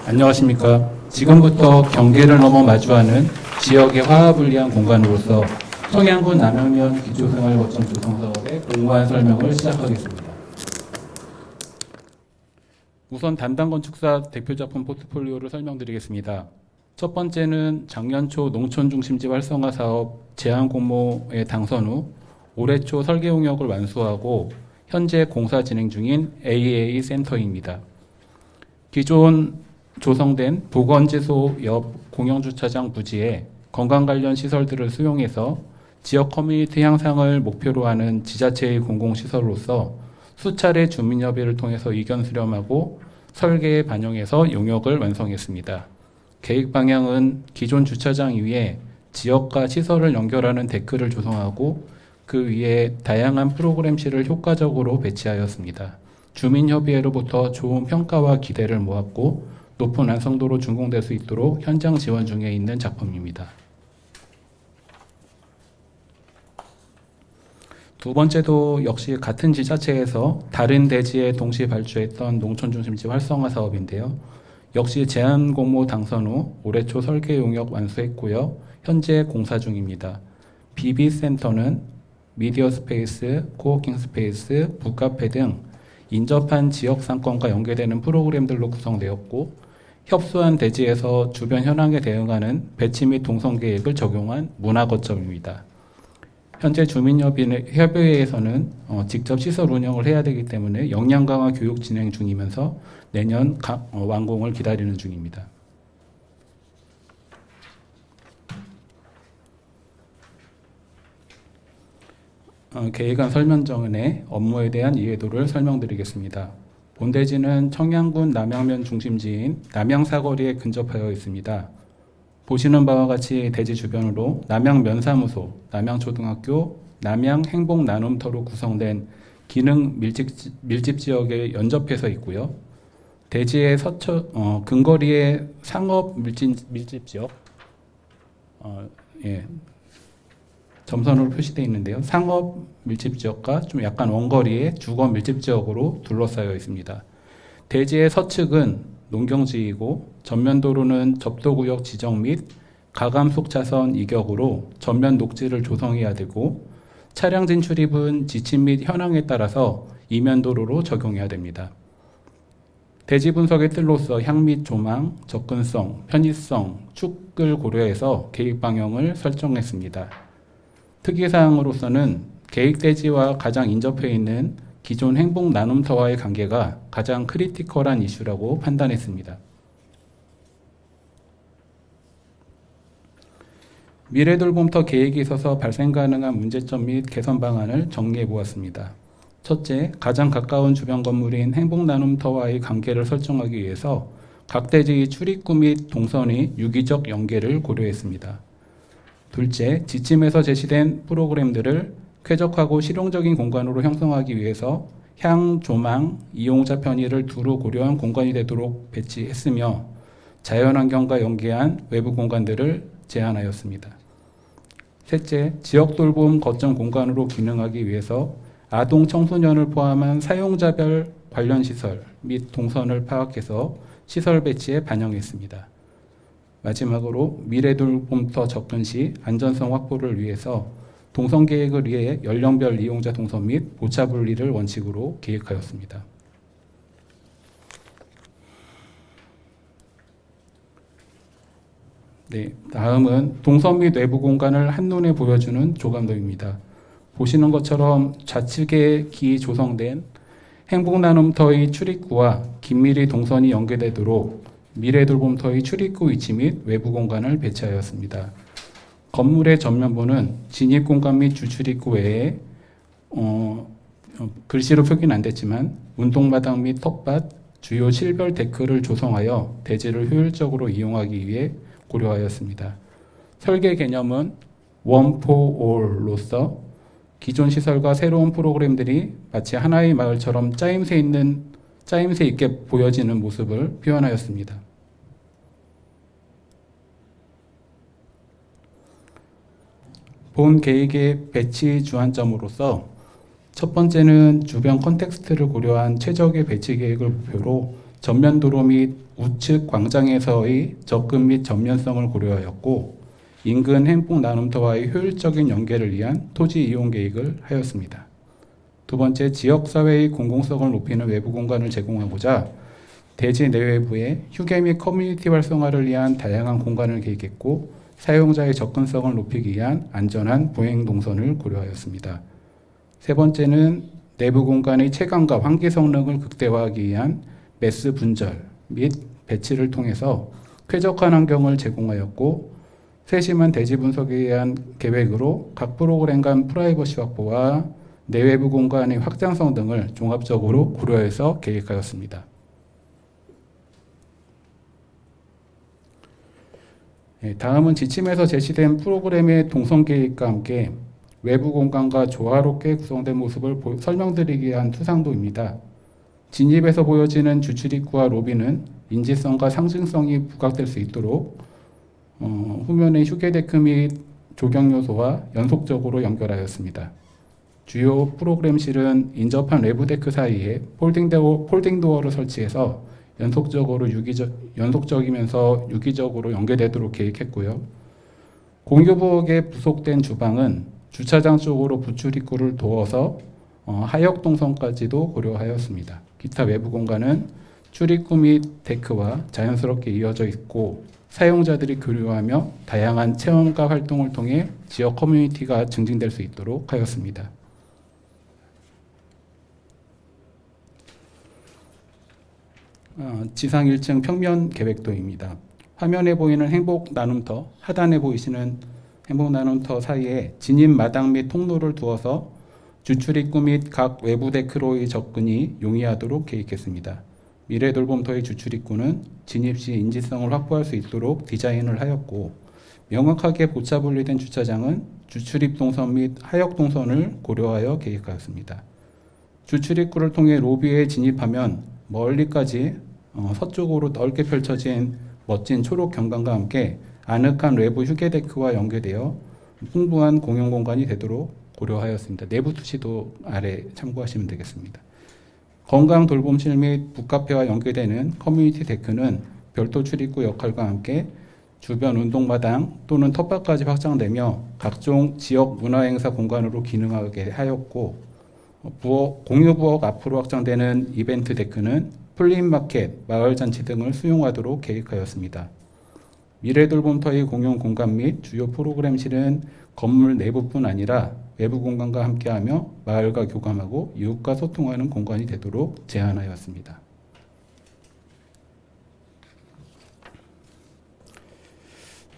안녕하십니까. 지금부터 경계를 넘어 마주하는 지역의 화합을 공간으로서 청양군 남양면 기초생활거점 조성사업의 공무원 설명을 시작하겠습니다. 우선 담당 건축사 대표작품 포트폴리오를 설명드리겠습니다. 첫 번째는 작년 초 농촌중심지 활성화 사업 제안 공모에 당선 후 올해 초 설계 용역을 완수하고 현재 공사 진행 중인 AA 센터입니다. 기존 조성된 보건지소 옆 공영주차장 부지에 건강 관련 시설들을 수용해서 지역 커뮤니티 향상을 목표로 하는 지자체의 공공시설로서 수차례 주민협의를 통해서 의견 수렴하고 설계에 반영해서 용역을 완성했습니다. 계획 방향은 기존 주차장 위에 지역과 시설을 연결하는 데크를 조성하고 그 위에 다양한 프로그램실을 효과적으로 배치하였습니다. 주민협의회로부터 좋은 평가와 기대를 모았고 높은 완성도로 준공될 수 있도록 현장 지원 중에 있는 작품입니다. 두 번째도 역시 같은 지자체에서 다른 대지에 동시에 발주했던 농촌중심지 활성화 사업인데요. 역시 제안 공모 당선 후 올해 초 설계 용역 완수했고요. 현재 공사 중입니다. BB센터는 미디어 스페이스, 코워킹 스페이스, 북카페 등 인접한 지역 상권과 연계되는 프로그램들로 구성되었고 협소한 대지에서 주변 현황에 대응하는 배치 및 동선 계획을 적용한 문화 거점입니다. 현재 주민협의회에서는 직접 시설 운영을 해야 되기 때문에 역량 강화 교육 진행 중이면서 내년 완공을 기다리는 중입니다. 계획안 설명전의 업무에 대한 이해도를 설명드리겠습니다. 본대지는 청양군 남양면 중심지인 남양사거리에 근접하여 있습니다. 보시는 바와 같이 대지 주변으로 남양면사무소, 남양초등학교, 남양행복나눔터로 구성된 기능 밀집 지역에 연접해서 있고요. 대지의 근거리에 상업 밀집 지역, 점선으로 표시되어 있는데요. 상업 밀집 지역과 좀 약간 원거리의 주거 밀집 지역으로 둘러싸여 있습니다. 대지의 서측은 농경지이고 전면도로는 접도구역 지정 및 가감속 차선 이격으로 전면 녹지를 조성해야 되고 차량 진출입은 지침 및 현황에 따라서 이면도로로 적용해야 됩니다. 대지 분석의 틀로서 향 및 조망, 접근성, 편의성, 축을 고려해서 계획 방향을 설정했습니다. 특이사항으로서는 계획대지와 가장 인접해 있는 기존 행복나눔터와의 관계가 가장 크리티컬한 이슈라고 판단했습니다. 미래돌봄터 계획에 있어서 발생 가능한 문제점 및 개선 방안을 정리해 보았습니다. 첫째, 가장 가까운 주변 건물인 행복나눔터와의 관계를 설정하기 위해서 각 대지의 출입구 및 동선의 유기적 연계를 고려했습니다. 둘째, 지침에서 제시된 프로그램들을 쾌적하고 실용적인 공간으로 형성하기 위해서 향, 조망, 이용자 편의를 두루 고려한 공간이 되도록 배치했으며 자연환경과 연계한 외부 공간들을 제한하였습니다. 셋째, 지역돌봄 거점 공간으로 기능하기 위해서 아동 청소년을 포함한 사용자별 관련 시설 및 동선을 파악해서 시설 배치에 반영했습니다. 마지막으로 미래돌봄터 접근 시 안전성 확보를 위해서 동선 계획을 위해 연령별 이용자 동선 및 보차 분리를 원칙으로 계획하였습니다. 네, 다음은 동선 및 외부 공간을 한눈에 보여주는 조감도입니다. 보시는 것처럼 좌측에 기조성된 행복나눔터의 출입구와 긴밀히 동선이 연계되도록 미래돌봄터의 출입구 위치 및 외부 공간을 배치하였습니다. 건물의 전면부는 진입공간 및 주출입구 외에 글씨로 표기는 안 됐지만 운동마당 및 텃밭, 주요 실별 데크를 조성하여 대지를 효율적으로 이용하기 위해 고려하였습니다. 설계 개념은 one for all로서 기존 시설과 새로운 프로그램들이 마치 하나의 마을처럼 짜임새 있게 보여지는 모습을 표현하였습니다. 본 계획의 배치 주안점으로서 첫 번째는 주변 컨텍스트를 고려한 최적의 배치 계획을 목표로 전면도로 및 우측 광장에서의 접근 및 전면성을 고려하였고 인근 행복 나눔터와의 효율적인 연계를 위한 토지 이용 계획을 하였습니다. 두 번째, 지역사회의 공공성을 높이는 외부 공간을 제공하고자 대지 내외부에 휴게 및 커뮤니티 활성화를 위한 다양한 공간을 계획했고 사용자의 접근성을 높이기 위한 안전한 보행 동선을 고려하였습니다. 세 번째는 내부 공간의 체감과 환기 성능을 극대화하기 위한 매스 분절 및 배치를 통해서 쾌적한 환경을 제공하였고 세심한 대지 분석에 의한 계획으로 각 프로그램 간 프라이버시 확보와 내외부 공간의 확장성 등을 종합적으로 고려해서 계획하였습니다. 다음은 지침에서 제시된 프로그램의 동선 계획과 함께 외부 공간과 조화롭게 구성된 모습을 설명드리기 위한 투상도입니다. 진입에서 보여지는 주출입구와 로비는 인지성과 상징성이 부각될 수 있도록 후면의 휴게데크 및 조경 요소와 연속적으로 연결하였습니다. 주요 프로그램실은 인접한 외부 데크 사이에 폴딩 도어를 설치해서 연속적이면서 유기적으로 연계되도록 계획했고요. 공유부엌에 부속된 주방은 주차장 쪽으로 부출입구를 두어서 하역 동선까지도 고려하였습니다. 기타 외부 공간은 출입구 및 데크와 자연스럽게 이어져 있고 사용자들이 교류하며 다양한 체험과 활동을 통해 지역 커뮤니티가 증진될 수 있도록 하였습니다. 지상 1층 평면 계획도입니다. 화면에 보이는 행복 나눔터, 하단에 보이시는 행복 나눔터 사이에 진입 마당 및 통로를 두어서 주출입구 및 각 외부 데크로의 접근이 용이하도록 계획했습니다. 미래돌봄터의 주출입구는 진입 시 인지성을 확보할 수 있도록 디자인을 하였고 명확하게 보차 분리된 주차장은 주출입 동선 및 하역 동선을 고려하여 계획하였습니다. 주출입구를 통해 로비에 진입하면 멀리까지 서쪽으로 넓게 펼쳐진 멋진 초록 경관과 함께 아늑한 외부 휴게데크와 연계되어 풍부한 공용 공간이 되도록 고려하였습니다. 내부 투시도 아래 참고하시면 되겠습니다. 건강 돌봄실 및 북카페와 연계되는 커뮤니티 데크는 별도 출입구 역할과 함께 주변 운동마당 또는 텃밭까지 확장되며 각종 지역 문화행사 공간으로 기능하게 하였고 공유부엌 앞으로 확장되는 이벤트 데크는 플리마켓, 마을잔치 등을 수용하도록 계획하였습니다. 미래돌봄터의 공용 공간 및 주요 프로그램실은 건물 내부뿐 아니라 외부 공간과 함께하며 마을과 교감하고 이웃과 소통하는 공간이 되도록 제안하였습니다.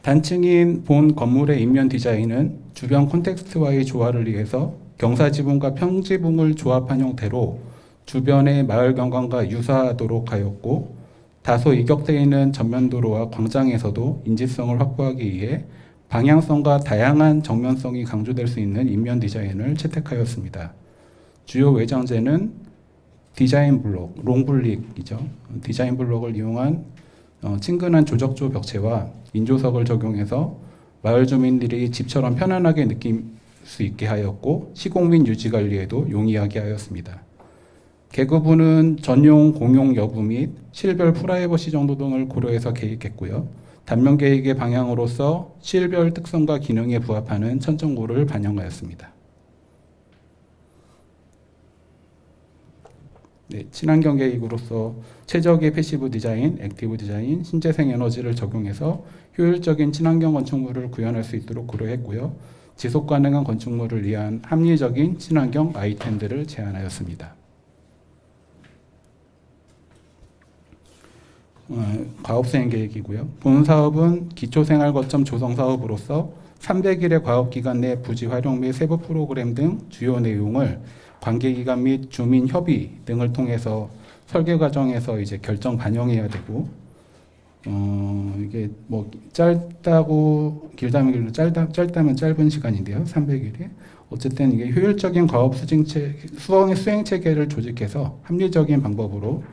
단층인 본 건물의 인면 디자인은 주변 콘텍스트와의 조화를 위해서 경사지붕과 평지붕을 조합한 형태로 주변의 마을 경관과 유사하도록 하였고 다소 이격되어 있는 전면도로와 광장에서도 인지성을 확보하기 위해 방향성과 다양한 정면성이 강조될 수 있는 인면 디자인을 채택하였습니다. 주요 외장재는 디자인 블록, 롱블릭이죠. 디자인 블록을 이용한 친근한 조적조 벽체와 인조석을 적용해서 마을 주민들이 집처럼 편안하게 느낄 수 있게 하였고 시공 및 유지 관리에도 용이하게 하였습니다. 개구부는 전용 공용 여부 및 실별 프라이버시 정도 등을 고려해서 계획했고요. 단면 계획의 방향으로서 실별 특성과 기능에 부합하는 천정고를 반영하였습니다. 네, 친환경 계획으로서 최적의 패시브 디자인, 액티브 디자인, 신재생 에너지를 적용해서 효율적인 친환경 건축물을 구현할 수 있도록 고려했고요. 지속 가능한 건축물을 위한 합리적인 친환경 아이템들을 제안하였습니다. 과업 수행 계획이고요. 본 사업은 기초생활 거점 조성 사업으로서 300일의 과업 기간 내 부지 활용 및 세부 프로그램 등 주요 내용을 관계기관 및 주민 협의 등을 통해서 설계 과정에서 이제 결정 반영해야 되고, 이게 뭐 짧다고 길다면 길고 짧다면 짧은 시간인데요. 300일에. 어쨌든 이게 효율적인 과업 수행 체계를 조직해서 합리적인 방법으로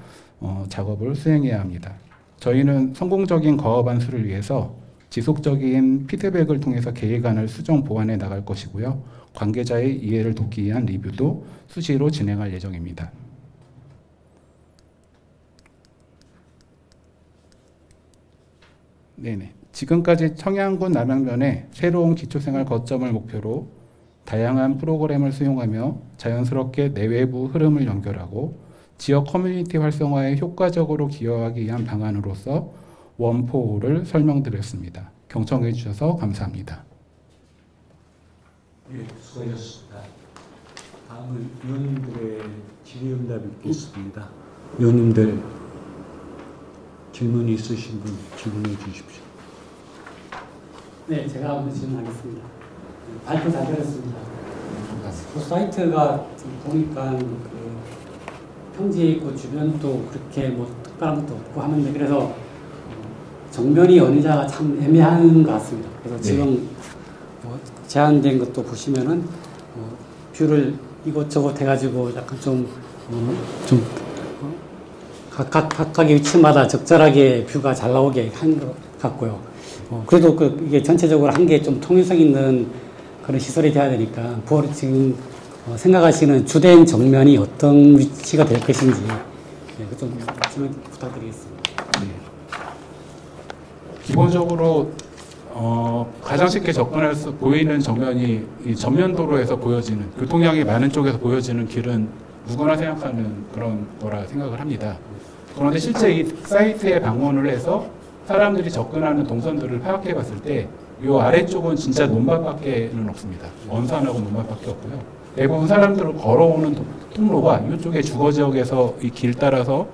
작업을 수행해야 합니다. 저희는 성공적인 과업 안수를 위해서 지속적인 피드백을 통해서 계획안을 수정 보완해 나갈 것이고요. 관계자의 이해를 돕기 위한 리뷰도 수시로 진행할 예정입니다. 네네. 지금까지 청양군 남양면에 새로운 기초생활 거점을 목표로 다양한 프로그램을 수용하며 자연스럽게 내외부 흐름을 연결하고 지역 커뮤니티 활성화에 효과적으로 기여하기 위한 방안으로서 원포를 설명드렸습니다. 경청해 주셔서 감사합니다. 예, 수고하셨습니다. 다음은 의원님들의 질의응답이 있겠습니다. 의원님들 질문이 있으신 분 질문해 주십시오. 네, 제가 한번 질문하겠습니다. 발표 잘 들었습니다. 그 사이트가 지금 보니까 그 평지에 있고 주변도 그렇게 뭐 특별한 것도 없고 하는데 그래서 정면이 어느냐가 참 애매한 것 같습니다. 그래서 지금 뭐 제한된 것도 보시면은 뷰를 이것저것 해가지고 약간 각각의 위치마다 적절하게 뷰가 잘 나오게 한 것 같고요. 그래도 이게 전체적으로 한 개 좀 통일성 있는 그런 시설이 돼야 되니까 지금 생각하시는 주된 정면이 어떤 위치가 될 것인지 좀 질문 부탁드리겠습니다. 네. 기본적으로 가장 쉽게 접근할 수 보이는 정면이 이 전면도로에서 보여지는 교통량이 많은 쪽에서 보여지는 길은 누구나 생각하는 그런 거라 생각을 합니다. 그런데 실제 이 사이트에 방문을 해서 사람들이 접근하는 동선들을 파악해 봤을 때 이 아래쪽은 진짜 논밭밖에는 없습니다. 원산하고 논밭밖에 없고요. 대부분 사람들을 걸어오는 통로가 이쪽에 주거지역에서 이 길 따라서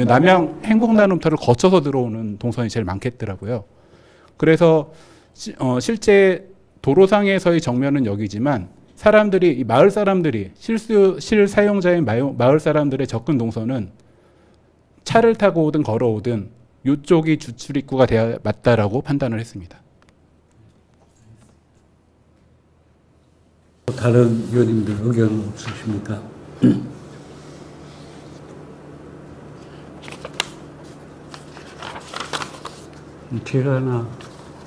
남양 행복나눔터를 거쳐서 들어오는 동선이 제일 많겠더라고요. 그래서 실제 도로상에서의 정면은 여기지만 이 마을 사람들이 실사용자인 마을 사람들의 접근 동선은 차를 타고 오든 걸어오든 이쪽이 주출입구가 돼야 맞다라고 판단을 했습니다. 다른 의원님들 의견 없으십니까? 제가 하나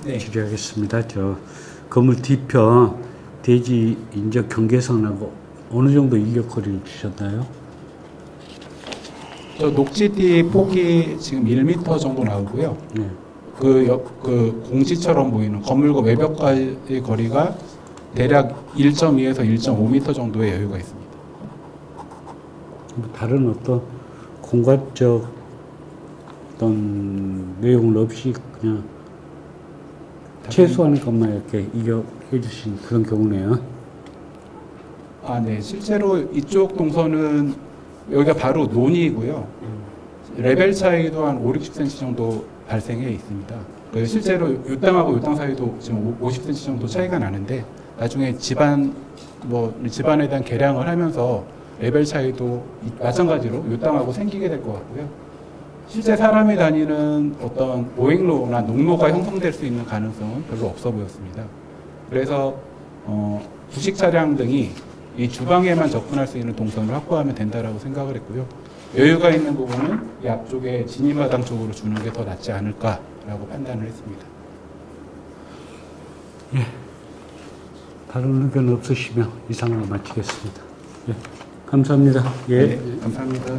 질의하겠습니다. 건물 뒤편 대지 인적 경계선하고 어느 정도 인격거리를 주셨나요? 녹지띠 폭이 지금 1m 정도 나오고요. 네. 그 공지처럼 보이는 건물과 외벽과의 거리가 대략 1.2에서 1.5m 정도의 여유가 있습니다. 다른 어떤 공간적 어떤 내용을 없이 그냥 최소한의 것만 이렇게 이격해 주신 그런 경우네요. 네. 실제로 이쪽 동선은 여기가 바로 논이고요. 레벨 차이도 한 5, 60cm 정도 발생해 있습니다. 실제로 이 땅하고 이 땅 사이도 지금 50cm 정도 차이가 나는데 나중에 집안에 대한 계량을 하면서 레벨 차이도 마찬가지로 이 땅하고 생기게 될 것 같고요. 실제 사람이 다니는 어떤 보행로나 농로가 형성될 수 있는 가능성은 별로 없어 보였습니다. 그래서 부식 차량 등이 이 주방에만 접근할 수 있는 동선을 확보하면 된다라고 생각을 했고요. 여유가 있는 부분은 이 앞쪽에 진입마당 쪽으로 주는 게 더 낫지 않을까라고 판단을 했습니다. 예. 다른 의견 없으시면 이상으로 마치겠습니다. 예. 감사합니다. 예. 네, 감사합니다.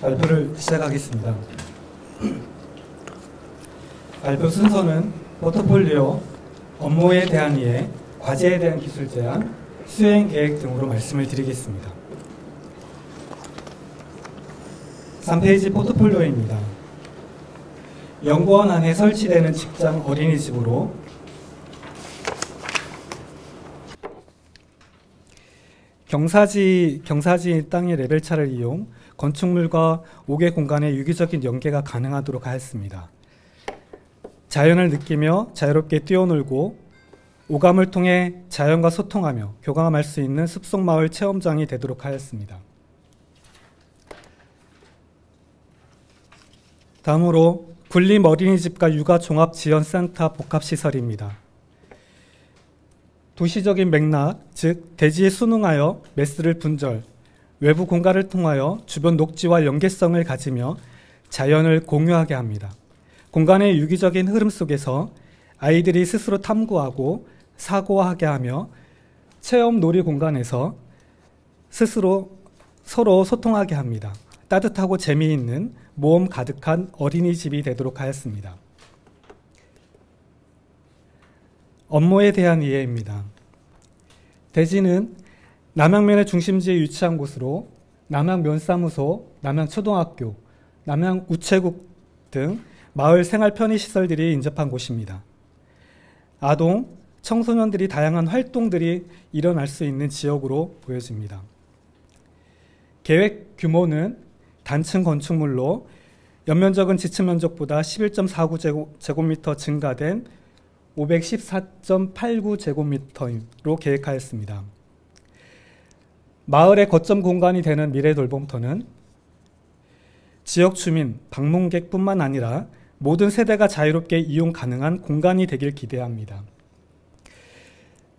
발표를 시작하겠습니다. 발표 순서는 포트폴리오, 업무에 대한 이해, 과제에 대한 기술 제안, 수행 계획 등으로 말씀을 드리겠습니다. 3페이지 포트폴리오입니다. 연구원 안에 설치되는 직장 어린이집으로 경사지 땅의 레벨차를 이용 건축물과 5개 공간의 유기적인 연계가 가능하도록 하였습니다. 자연을 느끼며 자유롭게 뛰어놀고 오감을 통해 자연과 소통하며 교감할 수 있는 숲속마을 체험장이 되도록 하였습니다. 다음으로 군림 어린이집과 육아종합지원센터 복합시설입니다. 도시적인 맥락, 즉 대지에 순응하여 매스를 분절, 외부 공간을 통하여 주변 녹지와 연계성을 가지며 자연을 공유하게 합니다. 공간의 유기적인 흐름 속에서 아이들이 스스로 탐구하고 사고하게 하며 체험 놀이 공간에서 스스로 서로 소통하게 합니다. 따뜻하고 재미있는 모험 가득한 어린이집이 되도록 하였습니다. 업무에 대한 이해입니다. 대지는 남양면의 중심지에 위치한 곳으로 남양면사무소, 남양초등학교, 남양우체국 등 마을 생활 편의시설들이 인접한 곳입니다. 아동, 청소년들이 다양한 활동들이 일어날 수 있는 지역으로 보여집니다. 계획 규모는 단층 건축물로 연면적은 지층 면적보다 11.49제곱미터 증가된 514.89제곱미터로 계획하였습니다. 마을의 거점 공간이 되는 미래돌봄터는 지역 주민, 방문객뿐만 아니라 모든 세대가 자유롭게 이용 가능한 공간이 되길 기대합니다.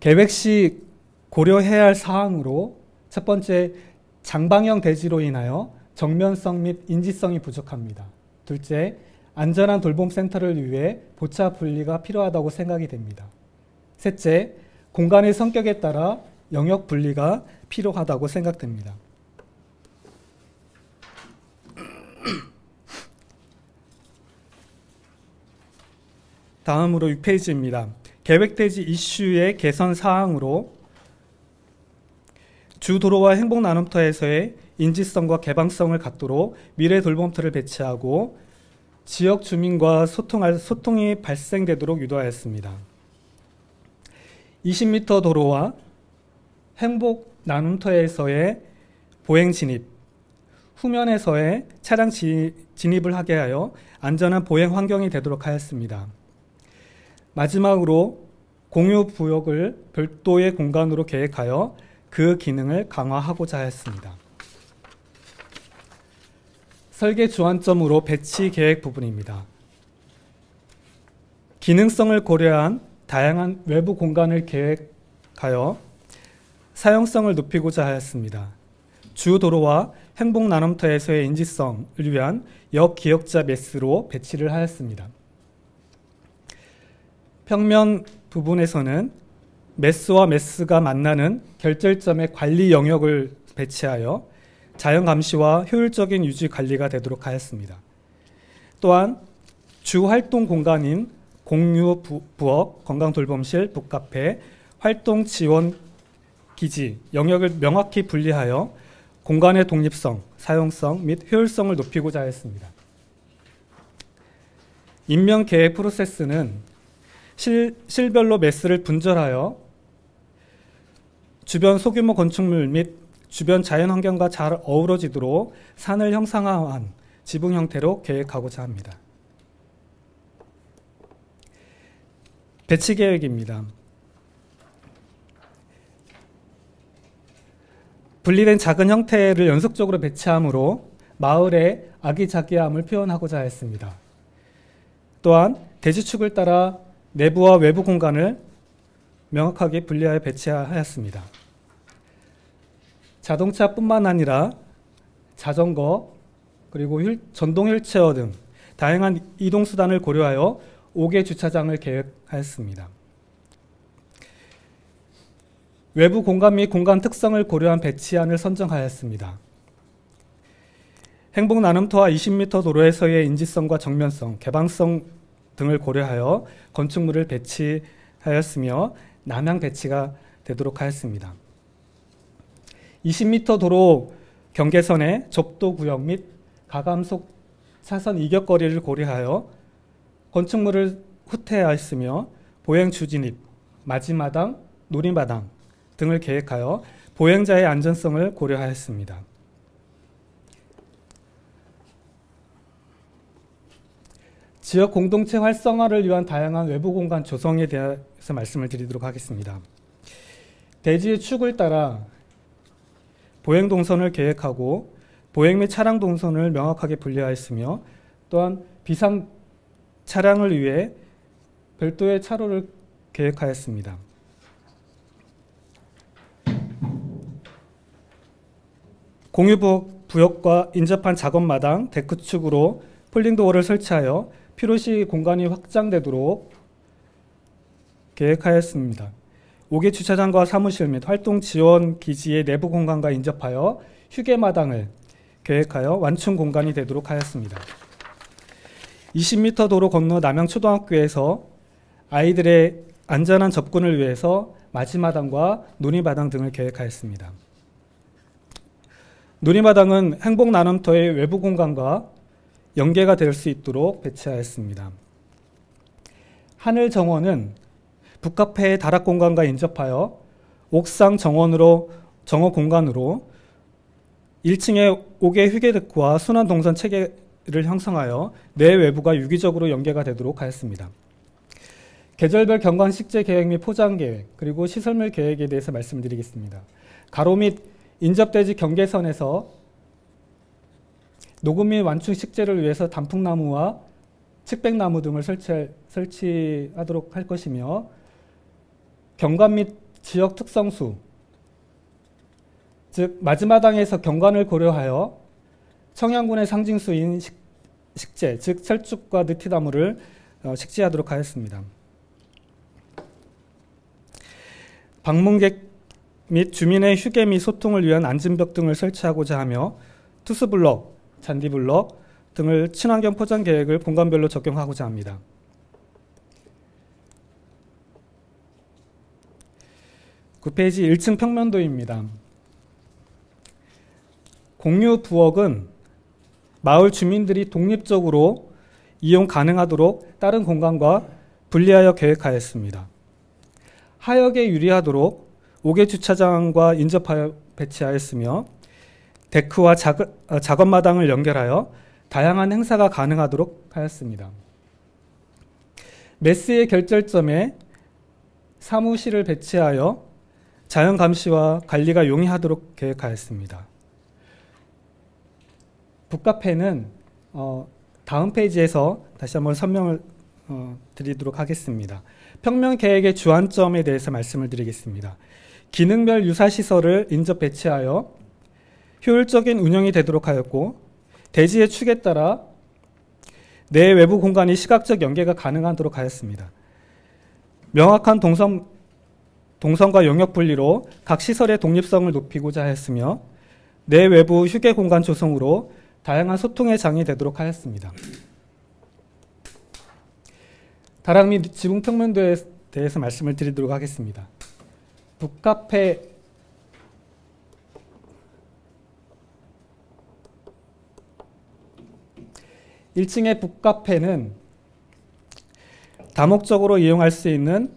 계획 시 고려해야 할 사항으로 첫 번째, 장방형 대지로 인하여 정면성 및 인지성이 부족합니다. 둘째, 안전한 돌봄센터를 위해 보차 분리가 필요하다고 생각이 됩니다. 셋째, 공간의 성격에 따라 영역 분리가 필요하다고 생각됩니다. 다음으로 6페이지입니다. 계획대지 이슈의 개선 사항으로 주 도로와 행복 나눔터에서의 인지성과 개방성을 갖도록 미래 돌봄터를 배치하고 지역 주민과 소통이 발생되도록 유도하였습니다. 20m 도로와 행복 나눔터에서의 보행 진입, 후면에서의 차량 진입을 하게 하여 안전한 보행 환경이 되도록 하였습니다. 마지막으로 공유 구역을 별도의 공간으로 계획하여 그 기능을 강화하고자 하였습니다. 설계 주안점으로 배치 계획 부분입니다. 기능성을 고려한 다양한 외부 공간을 계획하여 사용성을 높이고자 하였습니다. 주 도로와 행복 나눔터에서의 인지성을 위한 역기역자 매스로 배치를 하였습니다. 평면 부분에서는 매스와 매스가 만나는 결절점의 관리 영역을 배치하여 자연 감시와 효율적인 유지 관리가 되도록 하였습니다. 또한 주 활동 공간인 공유 부엌, 건강돌봄실, 북카페, 활동 지원 기지 영역을 명확히 분리하여 공간의 독립성, 사용성 및 효율성을 높이고자 하였습니다. 인명 계획 프로세스는 실별로 매스를 분절하여 주변 소규모 건축물 및 주변 자연환경과 잘 어우러지도록 산을 형상화한 지붕 형태로 계획하고자 합니다. 배치 계획입니다. 분리된 작은 형태를 연속적으로 배치함으로 마을의 아기자기함을 표현하고자 했습니다. 또한 대지축을 따라 내부와 외부 공간을 명확하게 분리하여 배치하였습니다. 자동차뿐만 아니라 자전거 그리고 전동 휠체어 등 다양한 이동수단을 고려하여 5개 주차장을 계획하였습니다. 외부 공간 및 공간 특성을 고려한 배치안을 선정하였습니다. 행복 나눔터와 20m 도로에서의 인지성과 정면성, 개방성 등을 고려하여 건축물을 배치하였으며 남향 배치가 되도록 하였습니다. 20m 도로 경계선의 접도 구역 및 가감속 차선 이격거리를 고려하여 건축물을 후퇴하였으며 보행 주진입, 맞이마당, 놀이마당 등을 계획하여 보행자의 안전성을 고려하였습니다. 지역 공동체 활성화를 위한 다양한 외부 공간 조성에 대해서 말씀을 드리도록 하겠습니다. 대지의 축을 따라 보행 동선을 계획하고 보행 및 차량 동선을 명확하게 분리하였으며 또한 비상 차량을 위해 별도의 차로를 계획하였습니다. 공유부역과 인접한 작업마당, 데크축으로 폴링도어를 설치하여 필요시 공간이 확장되도록 계획하였습니다. 5개 주차장과 사무실 및 활동 지원 기지의 내부 공간과 인접하여 휴게마당을 계획하여 완충 공간이 되도록 하였습니다. 20m 도로 건너 남양초등학교에서 아이들의 안전한 접근을 위해서 맞이마당과 놀이마당 등을 계획하였습니다. 놀이마당은 행복나눔터의 외부 공간과 연계가 될 수 있도록 배치하였습니다. 하늘정원은 북카페의 다락 공간과 인접하여 옥상 정원 공간으로 1층에 5개 휴게데크와 순환 동선 체계를 형성하여 내외부가 유기적으로 연계가 되도록 하였습니다. 계절별 경관 식재 계획 및 포장 계획 그리고 시설물 계획에 대해서 말씀드리겠습니다. 가로 및 인접대지 경계선에서 녹음 및 완충 식재를 위해서 단풍나무와 측백나무 등을 설치하도록 할 것이며 경관 및 지역 특성수 즉 맞이마당에서 경관을 고려하여 청양군의 상징수인 식재 즉 철쭉과 느티나무를 식재하도록 하였습니다. 방문객 및 주민의 휴게 및 소통을 위한 안전벽 등을 설치하고자 하며 투스블럭, 잔디블럭 등을 친환경 포장 계획을 공간별로 적용하고자 합니다. 페이지 1층 평면도입니다. 공유 부엌은 마을 주민들이 독립적으로 이용 가능하도록 다른 공간과 분리하여 계획하였습니다. 하역에 유리하도록 5개 주차장과 인접하여 배치하였으며 데크와 작업마당을 연결하여 다양한 행사가 가능하도록 하였습니다. 메스의 결절점에 사무실을 배치하여 자연 감시와 관리가 용이하도록 계획하였습니다. 북카페는 다음 페이지에서 다시 한번 설명을 드리도록 하겠습니다. 평면 계획의 주안점에 대해서 말씀을 드리겠습니다. 기능별 유사시설을 인접 배치하여 효율적인 운영이 되도록 하였고 대지의 축에 따라 내 외부 공간이 시각적 연계가 가능하도록 하였습니다. 명확한 동선과 영역 분리로 각 시설의 독립성을 높이고자 하였으며 내 외부 휴게 공간 조성으로 다양한 소통의 장이 되도록 하였습니다. 다락 및 지붕 평면도에 대해서 말씀을 드리도록 하겠습니다. 북카페 1층의 북카페는 다목적으로 이용할 수 있는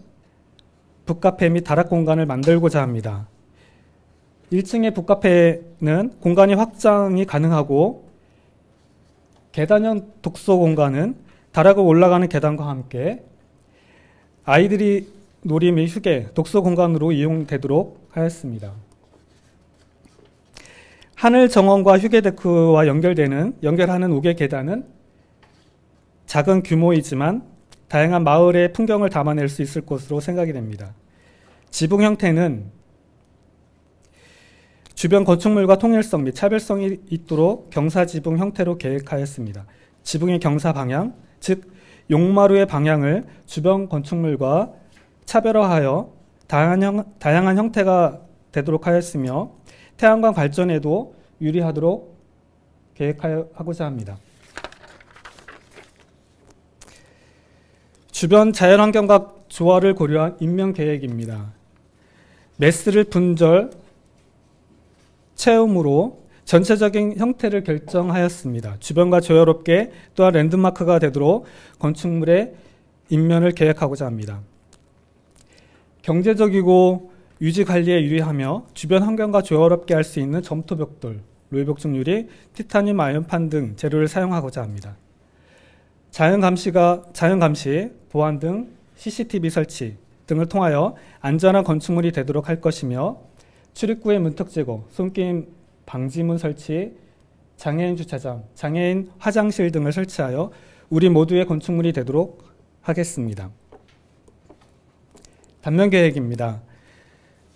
북카페 및 다락 공간을 만들고자 합니다. 1층의 북카페는 공간이 확장이 가능하고 계단형 독서 공간은 다락을 올라가는 계단과 함께 아이들이 놀이 및 휴게, 독서 공간으로 이용되도록 하였습니다. 하늘 정원과 휴게데크와 연결하는 5개 계단은 작은 규모이지만 다양한 마을의 풍경을 담아낼 수 있을 것으로 생각이 됩니다. 지붕 형태는 주변 건축물과 통일성 및 차별성이 있도록 경사지붕 형태로 계획하였습니다. 지붕의 경사 방향, 즉 용마루의 방향을 주변 건축물과 차별화하여 다양한 형태가 되도록 하였으며 태양광 발전에도 유리하도록 계획하고자 합니다. 주변 자연환경과 조화를 고려한 인명계획입니다. 매스를 분절, 채움으로 전체적인 형태를 결정하였습니다. 주변과 조화롭게 또한 랜드마크가 되도록 건축물의 인면을 계획하고자 합니다. 경제적이고 유지관리에 유리하며 주변 환경과 조화롭게 할 수 있는 점토벽돌, 로이복층 유리, 티타늄 아연판 등 재료를 사용하고자 합니다. 자연감시, 보안 등 CCTV 설치 등을 통하여 안전한 건축물이 되도록 할 것이며 출입구의 문턱 제거, 손게임 방지문 설치, 장애인 주차장, 장애인 화장실 등을 설치하여 우리 모두의 건축물이 되도록 하겠습니다. 단면계획입니다.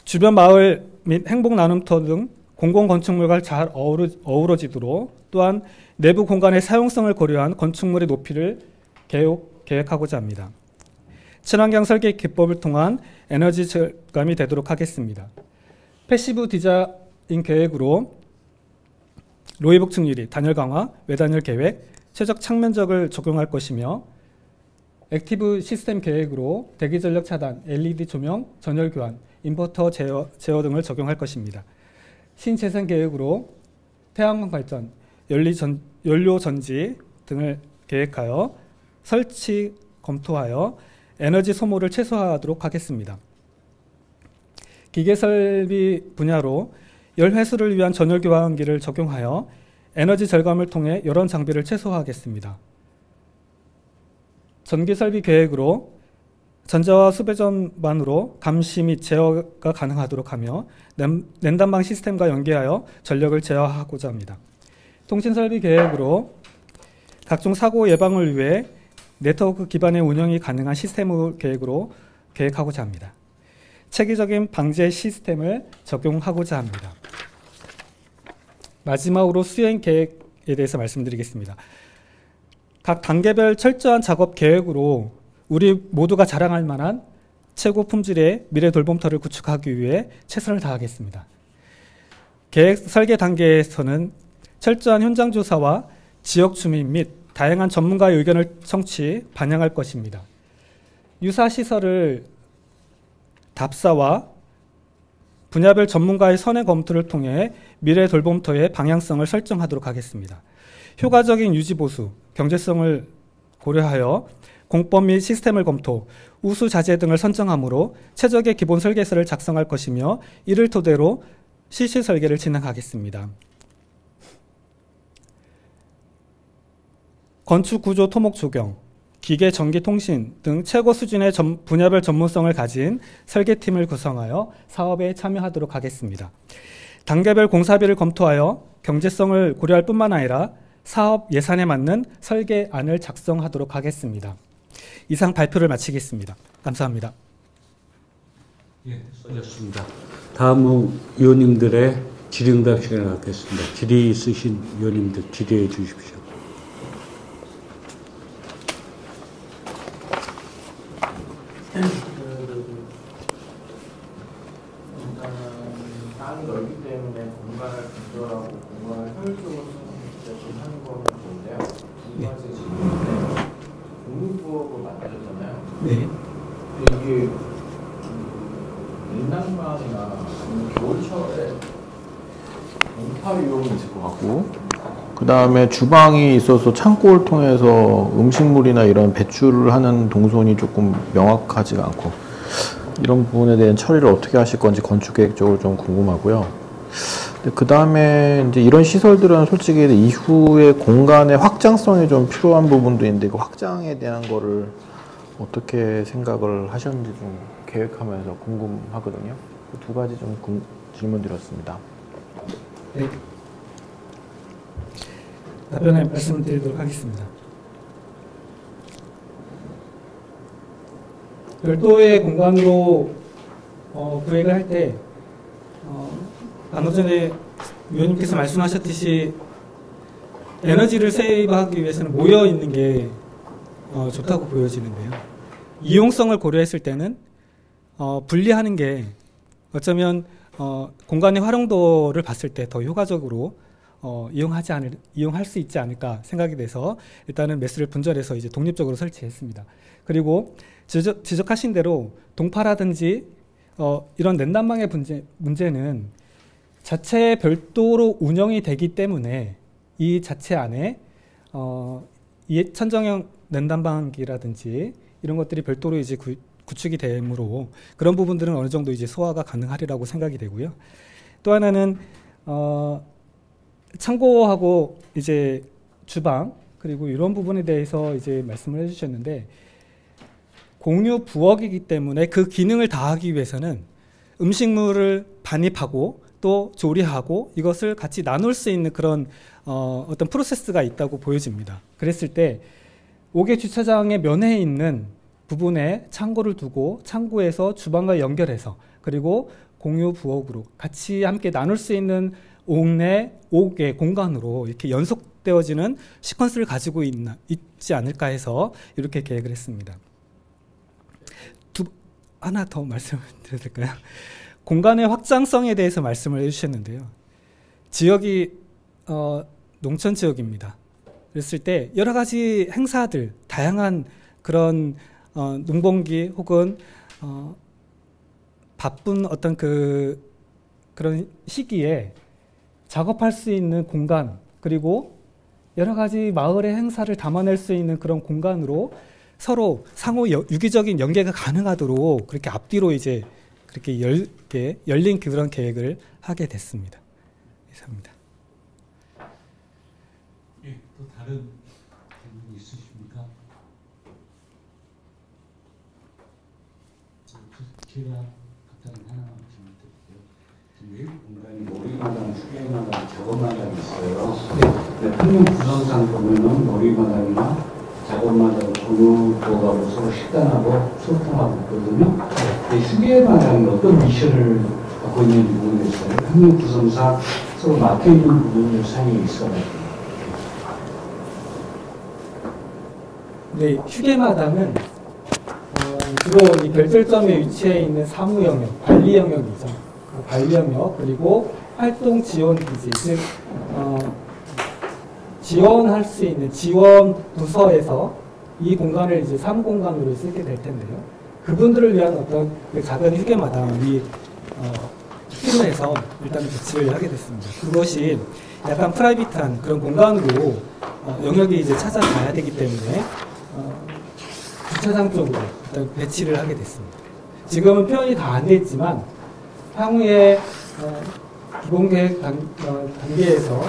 주변 마을 및 행복나눔터 등 공공건축물과 잘 어우러지도록 또한 내부 공간의 사용성을 고려한 건축물의 높이를 계획하고자 합니다. 친환경 설계 기법을 통한 에너지 절감이 되도록 하겠습니다. 패시브 디자인 계획으로 로이복층 유리, 단열 강화, 외단열 계획, 최적 창면적을 적용할 것이며 액티브 시스템 계획으로 대기 전력 차단, LED 조명, 전열 교환, 인버터 제어 등을 적용할 것입니다. 신재생 계획으로 태양광 발전, 연료 전지 등을 계획하여 설치 검토하여 에너지 소모를 최소화하도록 하겠습니다. 기계설비 분야로 열회수를 위한 전열 교환기를 적용하여 에너지 절감을 통해 여러 장비를 최소화하겠습니다. 전기설비 계획으로 전자와 수배전반으로 감시 및 제어가 가능하도록 하며 냉난방 시스템과 연계하여 전력을 제어하고자 합니다. 통신설비 계획으로 각종 사고 예방을 위해 네트워크 기반의 운영이 가능한 시스템 계획으로 계획하고자 합니다. 체계적인 방제 시스템을 적용하고자 합니다. 마지막으로 수행 계획에 대해서 말씀드리겠습니다. 각 단계별 철저한 작업 계획으로 우리 모두가 자랑할 만한 최고 품질의 미래 돌봄터를 구축하기 위해 최선을 다하겠습니다. 계획 설계 단계에서는 철저한 현장 조사와 지역 주민 및 다양한 전문가의 의견을 청취, 반영할 것입니다. 유사 시설을 답사와 분야별 전문가의 선행 검토를 통해 미래 돌봄터의 방향성을 설정하도록 하겠습니다. 효과적인 유지보수, 경제성을 고려하여 공법 및 시스템을 검토, 우수 자재 등을 선정하므로 최적의 기본 설계서를 작성할 것이며 이를 토대로 실시 설계를 진행하겠습니다. 건축 구조 토목 조경, 기계 전기 통신 등 최고 수준의 분야별 전문성을 가진 설계팀을 구성하여 사업에 참여하도록 하겠습니다. 단계별 공사비를 검토하여 경제성을 고려할 뿐만 아니라 사업 예산에 맞는 설계안을 작성하도록 하겠습니다. 이상 발표를 마치겠습니다. 감사합니다. 예, 수고하셨습니다. 다음은 위원님들의 질의응답 시간을 갖겠습니다. 질의 있으신 위원님들 질의해 주십시오. 땅이 넓기 때문에 공간을 분절하고 공간을 효율적으로 하는 거는 좋은데요. 두 번째 질문인데 공유부업을 만드셨잖아요. 네. 이게 냉난방이나 겨울철에 동파 위험이 있을 것 같고, 그 다음에 주방이 있어서 창고를 통해서 음식물이나 이런 배출을 하는 동선이 조금 명확하지가 않고, 이런 부분에 대한 처리를 어떻게 하실 건지 건축계획적으로 좀 궁금하고요. 그 다음에 이제 이런 시설들은 솔직히 이후에 공간의 확장성이 좀 필요한 부분도 있는데, 그 확장에 대한 거를 어떻게 생각을 하셨는지 좀 계획하면서 궁금하거든요. 그 두 가지 좀 질문 드렸습니다. 네. 답변을 말씀드리도록 하겠습니다. 별도의 공간으로 구획을 할 때 방금 전에 위원님께서 말씀하셨듯이 에너지를 세이브하기 위해서는 모여 있는 게 좋다고 보여지는데요. 이용성을 고려했을 때는 분리하는 게 어쩌면 공간의 활용도를 봤을 때 더 효과적으로 이용할 수 있지 않을까 생각이 돼서 일단은 매스를 분절해서 이제 독립적으로 설치했습니다. 그리고 지적하신 대로 동파라든지 이런 랜단방의 문제는 자체 별도로 운영이 되기 때문에 이 자체 안에 천정형 랜단방이라든지 이런 것들이 별도로 이제 구축이 되므로 그런 부분들은 어느 정도 이제 소화가 가능하리라고 생각이 되고요. 또 하나는 창고하고 이제 주방 그리고 이런 부분에 대해서 이제 말씀을 해주셨는데 공유 부엌이기 때문에 그 기능을 다하기 위해서는 음식물을 반입하고 또 조리하고 이것을 같이 나눌 수 있는 그런 어떤 프로세스가 있다고 보여집니다. 그랬을 때 5개 주차장의 면에 있는 부분에 창고를 두고 창고에서 주방과 연결해서 그리고 공유 부엌으로 같이 함께 나눌 수 있는 옥내 5개 공간으로 이렇게 연속되어지는 시퀀스를 가지고 있지 않을까 해서 이렇게 계획을 했습니다. 하나 더 말씀을 드려도 될까요? 공간의 확장성에 대해서 말씀을 해주셨는데요. 지역이 농촌 지역입니다. 그랬을 때 여러 가지 행사들, 다양한 그런 농번기 혹은 바쁜 어떤 그런 시기에 작업할 수 있는 공간 그리고 여러 가지 마을의 행사를 담아낼 수 있는 그런 공간으로 서로 상호 유기적인 연계가 가능하도록 그렇게 앞뒤로 이제 그렇게 열린 그런 계획을 하게 됐습니다. 이상입니다. 예, 또 다른 질문 있으십니까? 제가 간단히 하나만 질문 드릴게요. 외부 공간이 놀이마당, 수경마당, 작업마당이 있어요. 네. 한명 구성상 보면은 놀이마당이나 작업마당, 공유부하고 서로 식단하고 소통하고 있거든요. 이 수경마당이 어떤 미션을 갖고 있는지 모르겠어요. 한명 구성상 서로 막혀있는 부분을 상이 있어요. 네, 휴게마당은 주로 이 별들점에 위치해 있는 사무 영역, 관리 영역이죠. 그 관리 영역 그리고 활동 지원 기지, 즉 지원할 수 있는 지원 부서에서 이 공간을 이제 사무 공간으로 쓰게 될 텐데요. 그분들을 위한 어떤 작은 휴게마당이 필요해서 일단 배치를 하게 됐습니다. 그것이 약간 프라이빗한 그런 공간으로 영역이 이제 찾아가야 되기 때문에 주차장 쪽으로 일단 배치를 하게 됐습니다. 지금은 표현이 다 안 돼 있지만 향후에 기본계획 단계에서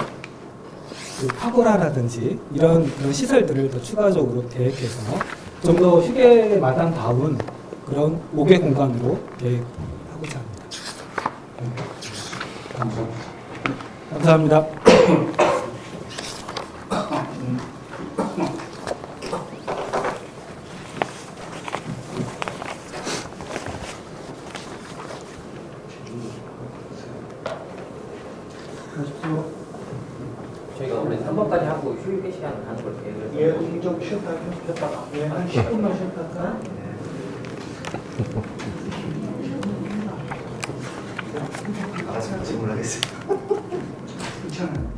그 파고라라든지 이런 그런 시설들을 더 추가적으로 계획해서 좀 더 휴게마당다운 그런 5개 공간으로 계획하고자 합니다. 감사합니다. 저희가 원래 3번까지 하고 휴게 시간 가는 걸 계획을 예, 좀 쉬었다가 예, 한 10분만 쉬었다가 잘 질문하겠습니다.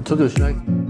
저도 열심히 하겠습니다.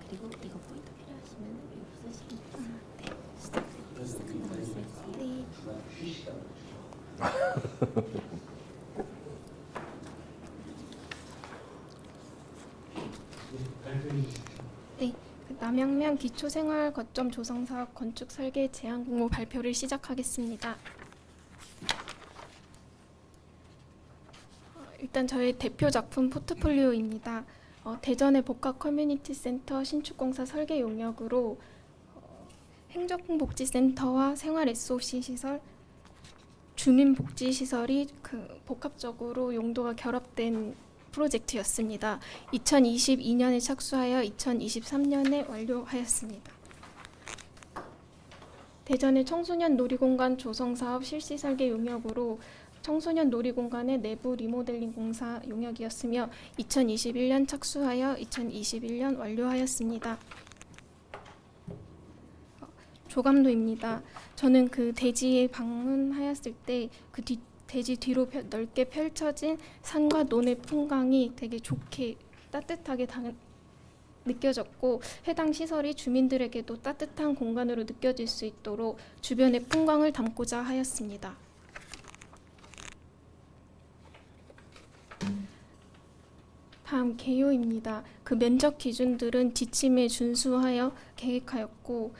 그리고 이거 포인트 필요하시면 여기 쓰시면 네. 시작. 네. 네, 남양면 기초생활 거점 조성사업 건축 설계 제안 공모 발표를 시작하겠습니다. 일단 저희 대표 작품 포트폴리오입니다. 대전의 복합 커뮤니티 센터 신축공사 설계 용역으로 행정복지센터와 생활 SOC 시설, 주민복지시설이 복합적으로 용도가 결합된 프로젝트였습니다. 2022년에 착수하여 2023년에 완료하였습니다. 대전의 청소년 놀이공간 조성사업 실시 설계 용역으로 청소년 놀이공간의 내부 리모델링 공사 용역이었으며 2021년 착수하여 2021년 완료하였습니다. 조감도입니다. 저는 그 대지에 방문하였을 때 그 대지 뒤로 넓게 펼쳐진 산과 논의 풍광이 되게 좋게 따뜻하게 느껴졌고 해당 시설이 주민들에게도 따뜻한 공간으로 느껴질 수 있도록 주변의 풍광을 담고자 하였습니다. 다음 개요입니다. 그 면적 기준들은 지침에 준수하여 계획하였고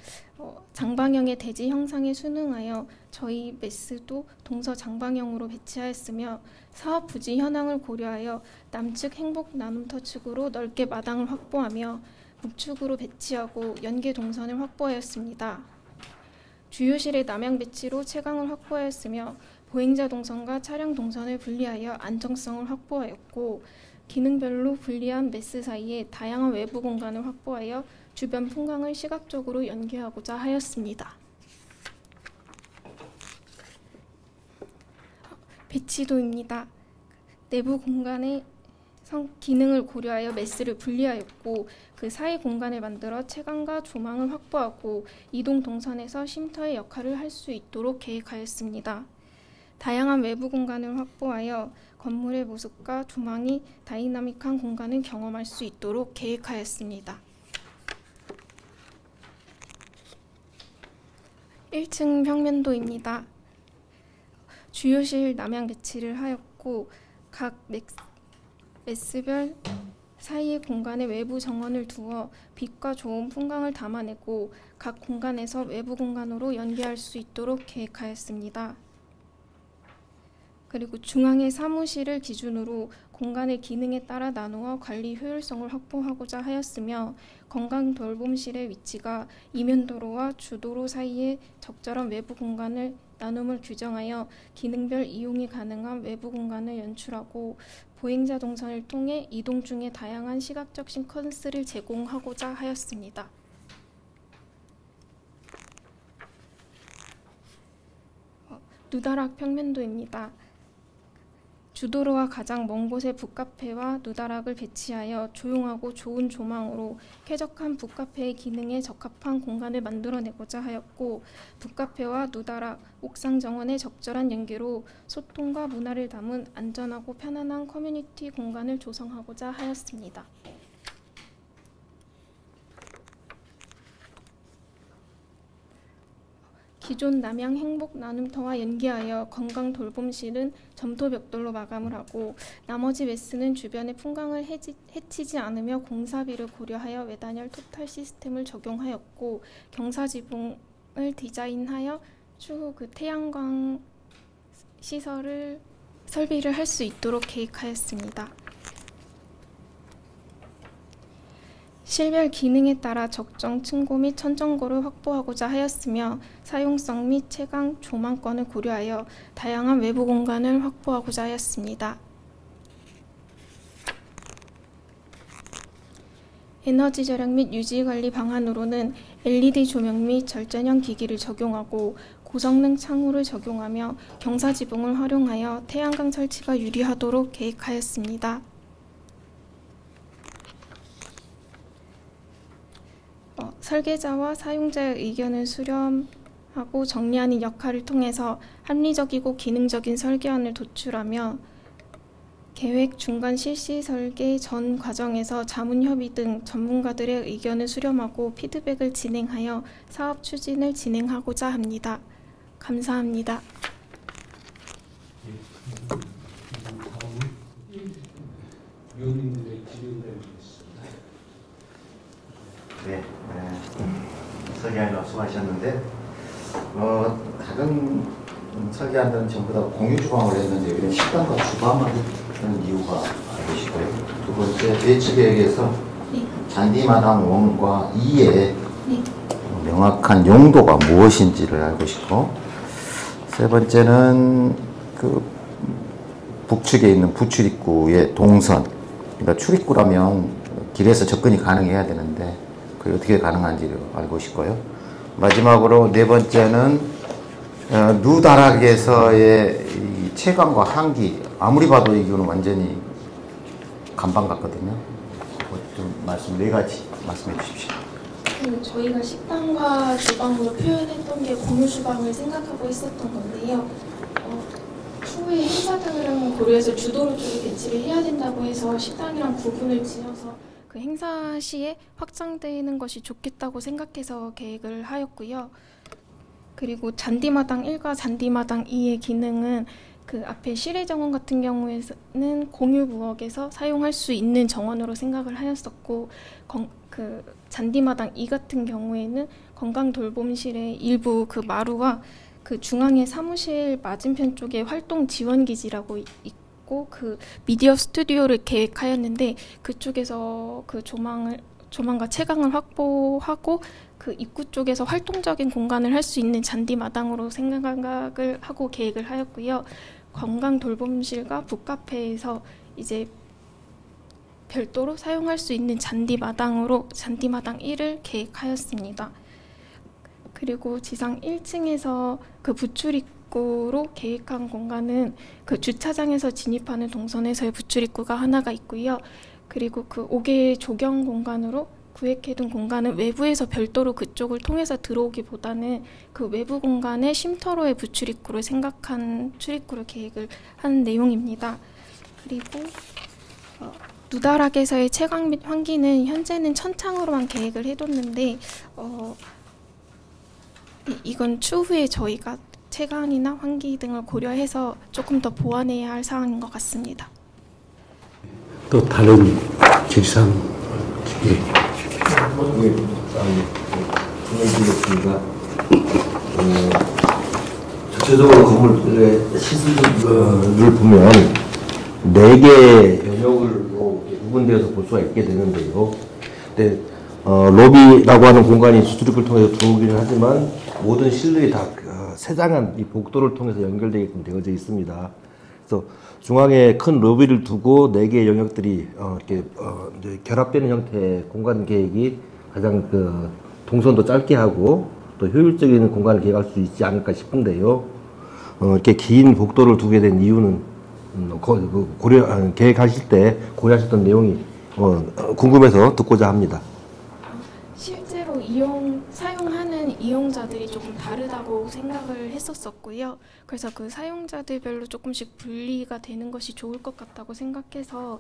장방형의 대지 형상에 순응하여 저희 메스도 동서 장방형으로 배치하였으며 사업 부지 현황을 고려하여 남측 행복 나눔터 측으로 넓게 마당을 확보하며 북측으로 배치하고 연계 동선을 확보하였습니다. 주요실의 남향 배치로 채광을 확보하였으며 보행자 동선과 차량 동선을 분리하여 안정성을 확보하였고 기능별로 분리한 메스 사이에 다양한 외부 공간을 확보하여 주변 풍광을 시각적으로 연계하고자 하였습니다. 배치도입니다. 내부 공간의 기능을 고려하여 메스를 분리하였고 그 사이 공간을 만들어 채광과 조망을 확보하고 이동 동선에서 쉼터의 역할을 할 수 있도록 계획하였습니다. 다양한 외부 공간을 확보하여 건물의 모습과 조망이 다이나믹한 공간을 경험할 수 있도록 계획하였습니다. 1층 평면도입니다. 주요실 남향 배치를 하였고 각 메스별 사이의 공간에 외부 정원을 두어 빛과 좋은 풍광을 담아내고 각 공간에서 외부 공간으로 연계할 수 있도록 계획하였습니다. 그리고 중앙의 사무실을 기준으로 공간의 기능에 따라 나누어 관리 효율성을 확보하고자 하였으며 건강 돌봄실의 위치가 이면도로와 주도로 사이에 적절한 외부 공간을 나눔을 규정하여 기능별 이용이 가능한 외부 공간을 연출하고 보행자 동선을 통해 이동 중에 다양한 시각적 시퀀스를 제공하고자 하였습니다. 누다락 평면도입니다. 주도로와 가장 먼 곳에 북카페와 누다락을 배치하여 조용하고 좋은 조망으로 쾌적한 북카페의 기능에 적합한 공간을 만들어내고자 하였고 북카페와 누다락, 옥상 정원의 적절한 연계로 소통과 문화를 담은 안전하고 편안한 커뮤니티 공간을 조성하고자 하였습니다. 기존 남양 행복 나눔터와 연계하여 건강 돌봄실은 점토 벽돌로 마감을 하고 나머지 메스는 주변의 풍광을 해치지 않으며 공사비를 고려하여 외단열 토탈 시스템을 적용하였고 경사지붕을 디자인하여 추후 그 태양광 시설을 설비를 할 수 있도록 계획하였습니다. 실별 기능에 따라 적정 층고 및 천정고를 확보하고자 하였으며 사용성 및 채광, 조망권을 고려하여 다양한 외부 공간을 확보하고자 하였습니다. 에너지 절약 및 유지 관리 방안으로는 LED 조명 및 절전형 기기를 적용하고 고성능 창호를 적용하며 경사지붕을 활용하여 태양광 설치가 유리하도록 계획하였습니다. 설계자와 사용자의 의견을 수렴하고 정리하는 역할을 통해서 합리적이고 기능적인 설계안을 도출하며 계획 중간 실시 설계 전 과정에서 자문협의 등 전문가들의 의견을 수렴하고 피드백을 진행하여 사업 추진을 진행하고자 합니다. 감사합니다. 네, 설계하느라 수고하셨는데, 다른 설계안들은 전부 다 공유주방을 했는데, 이런 식당과 주방만 했던 이유가 되시고요. 두 번째, 배치계획에서 잔디마당 1과 2의 명확한 용도가 무엇인지를 알고 싶고, 세 번째는 그 북측에 있는 부출입구의 동선, 그러니까 출입구라면 길에서 접근이 가능해야 되는데 그게 어떻게 가능한지를 알고 싶고요. 마지막으로 네 번째는 누다락에서의 이 채광과 한기, 아무리 봐도 이거는 완전히 간방 같거든요. 좀 네 가지 말씀해 주십시오. 저희가 식당과 주방으로 표현했던 게 공유 주방을 생각하고 있었던 건데요. 추후에 행사 등을 고려해서 주도로 쪽에 배치를 해야 된다고 해서 식당이랑 구분을 지어서 그 행사 시에 확장되는 것이 좋겠다고 생각해서 계획을 하였고요. 그리고 잔디마당 1과 잔디마당 2의 기능은 그 앞에 실외 정원 같은 경우에는 공유 부엌에서 사용할 수 있는 정원으로 생각을 하였었고, 그 잔디마당 2 같은 경우에는 건강돌봄실의 일부 그 마루와 그 중앙의 사무실 맞은편 쪽에 활동 지원 기지라고 있고 그 미디어 스튜디오를 계획하였는데 그쪽에서 그 조망과 채광을 확보하고 그 입구 쪽에서 활동적인 공간을 할 수 있는 잔디마당으로 생각을 하고 계획을 하였고요. 건강돌봄실과 북카페에서 이제 별도로 사용할 수 있는 잔디마당으로 잔디마당 1을 계획하였습니다. 그리고 지상 1층에서 그 부출입구로 계획한 공간은 그 주차장에서 진입하는 동선에서의 부출입구가 하나가 있고요. 그리고 그 5개의 조경 공간으로 구획해둔 공간은 외부에서 별도로 그쪽을 통해서 들어오기보다는 그 외부 공간의 쉼터로의 부출입구를 생각한 출입구를 계획을 한 내용입니다. 그리고 누다락에서의 채광 및 환기는 현재는 천창으로만 계획을 해뒀는데 이건 추후에 저희가 채광이나 환기 등을 고려해서 조금 더 보완해야 할 사항인 것 같습니다. 또 다른 질상 분명드렸습니다. 전체적으로 건물의 시설을 보면 4개 영역으로 구분되어서 볼 수가 있게 되는데요. 근데 로비라고 하는 공간이 수출입구를 통해서 들어오기는 하지만 모든 실들이 다 세장한 이 복도를 통해서 연결되게끔 되어져 있습니다. 그래서 중앙에 큰 로비를 두고 4개의 영역들이 이렇게 이제 결합되는 형태의 공간 계획이 가장 그 동선도 짧게 하고 또 효율적인 공간을 계획할 수 있지 않을까 싶은데요. 이렇게 긴 복도를 두게 된 이유는 계획하실 때 고려하셨던 내용이 궁금해서 듣고자 합니다. 실제로 사용하는 이용자들이 조금 다르다고 생각을 했었었고요. 그래서 그 사용자들별로 조금씩 분리가 되는 것이 좋을 것 같다고 생각해서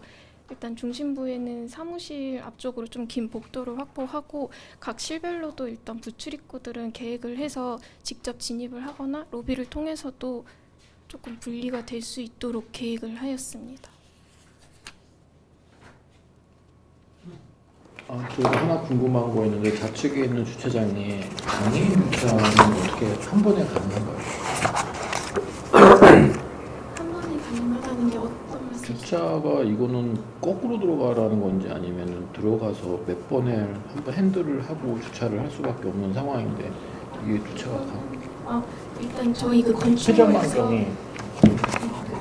일단 중심부에는 사무실 앞쪽으로 좀 긴 복도를 확보하고 각 실별로도 일단 부출입구들은 계획을 해서 직접 진입을 하거나 로비를 통해서도 조금 분리가 될 수 있도록 계획을 하였습니다. 저도 하나 궁금한 거 있는데 좌측에 있는 주차장이 장애인 주차는 어떻게 한 번에 가능한가요? 한 번에 가능하다는 게 어떤 말씀이세요? 주차가 이거는 거꾸로 들어가라는 건지 아니면 들어가서 몇 번에 한 번 핸들을 하고 주차를 할 수밖에 없는 상황인데 이게 주차가 일단 저희 그 건축물에서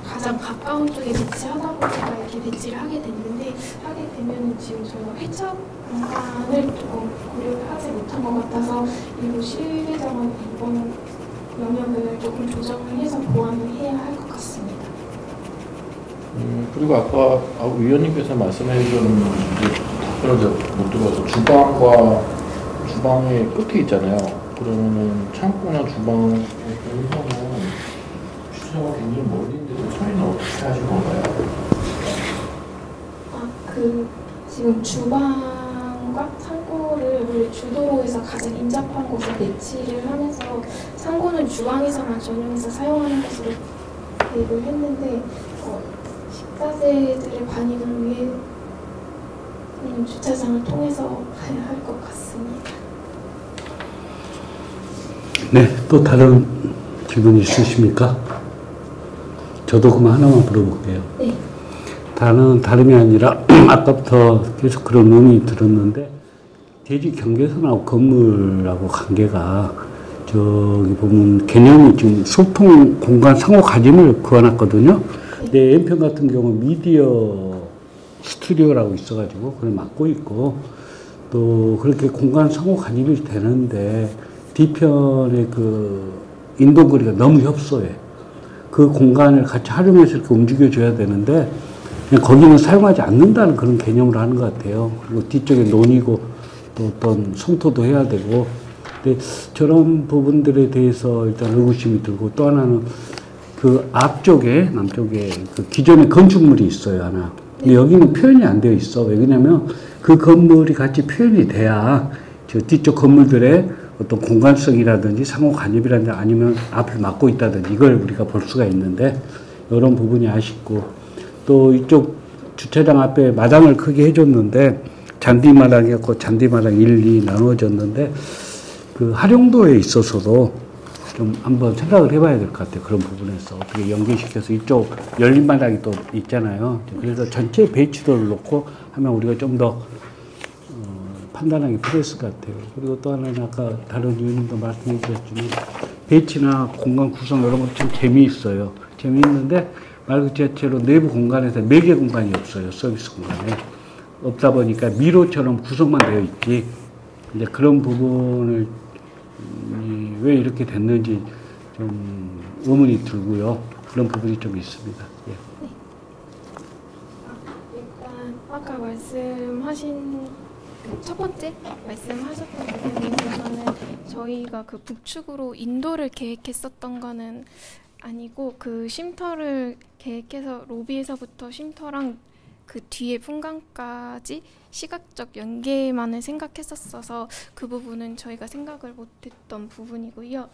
가장 가까운 쪽에 배치하다 보니까 이렇게 배치를 하게 됐는데 하게 되면 지금 저희가 회차 공간을 조금 고려를 하지 못한 것 같아서 일부 실외정원 이번 영역을 조금 조정을 해서 보완을 해야 할 것 같습니다. 그리고 아까 위원님께서 말씀해 주셨는데 답변을 제가 못 들어서 주방의 끝에 있잖아요. 그러면은 창고나 주방에서는 주차가 굉장히 멀리인데 처리는 어떻게 하실 건가요? 그 지금 주방과 창고를 원래 주도로에서 가장 인접한 곳에 배치를 하면서 창고는 주방에서만 전용해서 사용하는 것으로 계획을 했는데 식자재들의 반입을 위해 주차장을 통해서 가야 할 것 같습니다. 네, 또 다른 질문 있으십니까? 저도 그만 하나만 물어볼게요. 네. 다름이 아니라 아까부터 계속 그런 의문이 들었는데 대지 경계선하고 건물하고 관계가 저기 보면 개념이 지금 소통 공간 상호 가짐을 그어놨거든요. 내 N편 같은 경우 미디어 스튜디오라고 있어가지고 그걸 맡고 있고 또 그렇게 공간 상호 가짐이 되는데 D편의 그 인도거리가 너무 협소해. 그 공간을 같이 활용해서 이렇게 움직여줘야 되는데 그냥 거기는 사용하지 않는다는 그런 개념으로 하는 것 같아요. 그리고 뒤쪽에 논이고 또 어떤 성토도 해야 되고 근데 저런 부분들에 대해서 일단 의구심이 들고 또 하나는 그 앞쪽에 남쪽에 그 기존의 건축물이 있어요 하나. 근데 여기는 표현이 안 되어 있어. 왜 그러냐면 그 건물이 같이 표현이 돼야 저 뒤쪽 건물들의 어떤 공간성이라든지 상호 간접이라든지 아니면 앞을 막고 있다든지 이걸 우리가 볼 수가 있는데 이런 부분이 아쉽고 또 이쪽 주차장 앞에 마당을 크게 해줬는데 잔디마당이었고 잔디마당 1, 2 나누어졌는데 그 활용도에 있어서도 좀 한번 생각을 해봐야 될 것 같아요. 그런 부분에서 어떻게 연계시켜서 이쪽 열린 마당이 또 있잖아요. 그래서 전체 배치도를 놓고 하면 우리가 좀 더 판단하기 필요했을 것 같아요. 그리고 또 하나는 아까 다른 의원님도 말씀해 주셨지만 배치나 공간 구성 이런 것 참 재미있어요. 재미있는데 말 그 자체로 내부 공간에서 매개 공간이 없어요. 서비스 공간에. 없다 보니까 미로처럼 구성만 되어 있지. 이제 그런 부분을 왜 이렇게 됐는지 좀 의문이 들고요. 그런 부분이 좀 있습니다. 예. 네. 일단 아까 말씀하신 첫 번째 말씀하셨던 부분에 있어서는 저희가 그 북측으로 인도를 계획했었던 거는 아니고 그 쉼터를 계획해서 로비에서부터 쉼터랑 그 뒤에 풍광까지 시각적 연계만을 생각했었어서 그 부분은 저희가 생각을 못했던 부분이고요.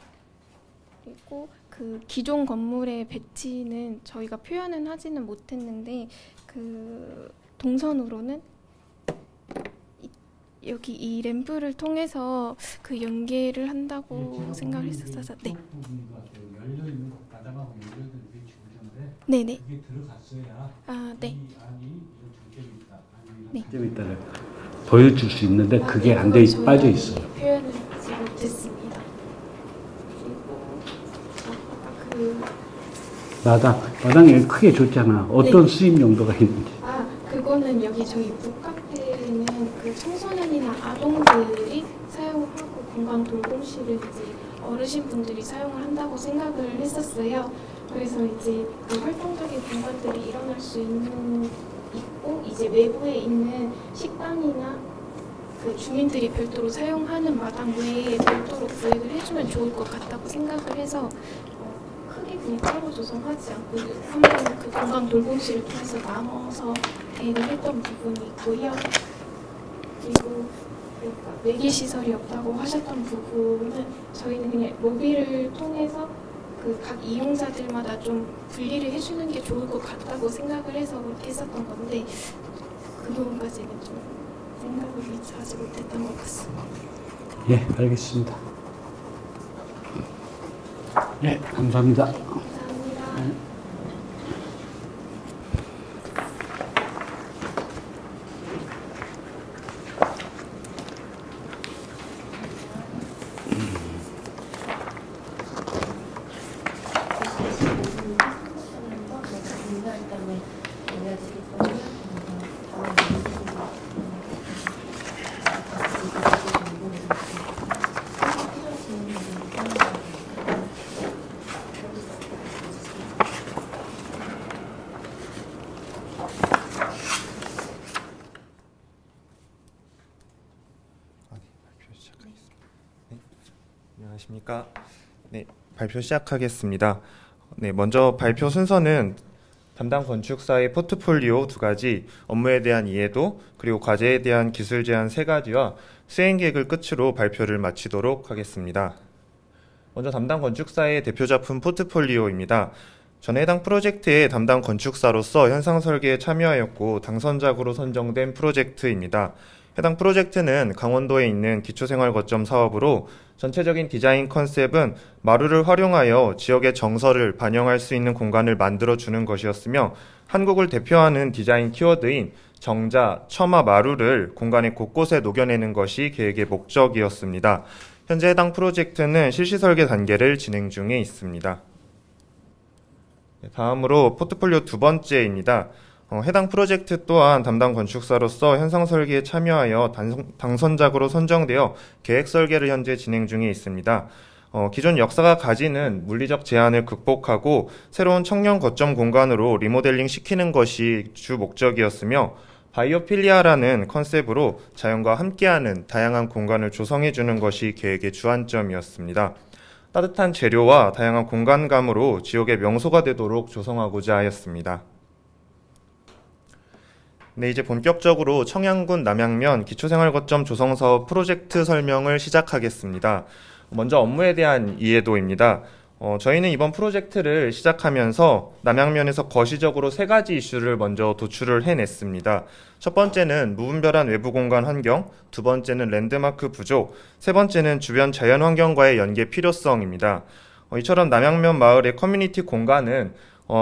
그리고 그 기존 건물의 배치는 저희가 표현은 하지는 못했는데 그 동선으로는 여기 이 램프를 통해서 그 연계를 한다고 생각을 했었어서 네. 네네. 그게 들어갔어야 아 네. 네. 좀 이따를 보여줄 수 있는데 그게 안 돼 빠져 있어요. 표현을 하지 못했습니다. 그리고 마당에 크게 줬잖아. 어떤 네. 수입 용도가 있는지. 아 그거는 여기 저희 북카페는 그 청소년이나 아동들이 사용하고 공간 돌봄실을 이제 어르신분들이 사용을 한다고 생각을 했었어요. 그래서 이제 그 활동적인 공간들이 일어날 수 있고 이제 외부에 있는 식당이나 그 주민들이 별도로 사용하는 마당 외에 별도로 구획을 해주면 좋을 것 같다고 생각을 해서 크게 그냥 따로 조성하지 않고 한번 그 공간 돌봄실을 통해서 나눠서 계획을 했던 부분이 있고요. 그리고 그러니까 외기 시설이 없다고 하셨던 부분은 저희는 그냥 로비를 통해서 그 각 이용자들마다 좀 분리를 해주는 게 좋을 것 같다고 생각을 해서 그렇게 했었던 건데 그 부분까지는 좀 생각을 미처 하지 못했던 것 같습니다. 예, 알겠습니다. 예, 감사합니다. 감사합니다. 안녕하십니까. 네, 발표 시작하겠습니다. 네, 먼저 발표 순서는 담당 건축사의 포트폴리오 2가지, 업무에 대한 이해도, 그리고 과제에 대한 기술 제안 3가지와 수행 계획을 끝으로 발표를 마치도록 하겠습니다. 먼저 담당 건축사의 대표 작품 포트폴리오입니다. 저는 해당 프로젝트의 담당 건축사로서 현상 설계에 참여하였고 당선작으로 선정된 프로젝트입니다. 해당 프로젝트는 강원도에 있는 기초생활 거점 사업으로 전체적인 디자인 컨셉은 마루를 활용하여 지역의 정서를 반영할 수 있는 공간을 만들어주는 것이었으며, 한국을 대표하는 디자인 키워드인 정자, 처마, 마루를 공간의 곳곳에 녹여내는 것이 계획의 목적이었습니다. 현재 해당 프로젝트는 실시 설계 단계를 진행 중에 있습니다. 다음으로 포트폴리오 2번째입니다. 해당 프로젝트 또한 담당 건축사로서 현상 설계에 참여하여 당선작으로 선정되어 계획 설계를 현재 진행 중에 있습니다. 기존 역사가 가지는 물리적 제한을 극복하고 새로운 청년 거점 공간으로 리모델링 시키는 것이 주 목적이었으며, 바이오필리아라는 컨셉으로 자연과 함께하는 다양한 공간을 조성해주는 것이 계획의 주안점이었습니다. 따뜻한 재료와 다양한 공간감으로 지역의 명소가 되도록 조성하고자 하였습니다. 네, 이제 본격적으로 청양군 남양면 기초생활거점 조성사업 프로젝트 설명을 시작하겠습니다. 먼저 업무에 대한 이해도입니다. 저희는 이번 프로젝트를 시작하면서 남양면에서 거시적으로 3가지 이슈를 먼저 도출을 해냈습니다. 첫 번째는 무분별한 외부 공간 환경, 2번째는 랜드마크 부족, 3번째는 주변 자연 환경과의 연계 필요성입니다. 이처럼 남양면 마을의 커뮤니티 공간은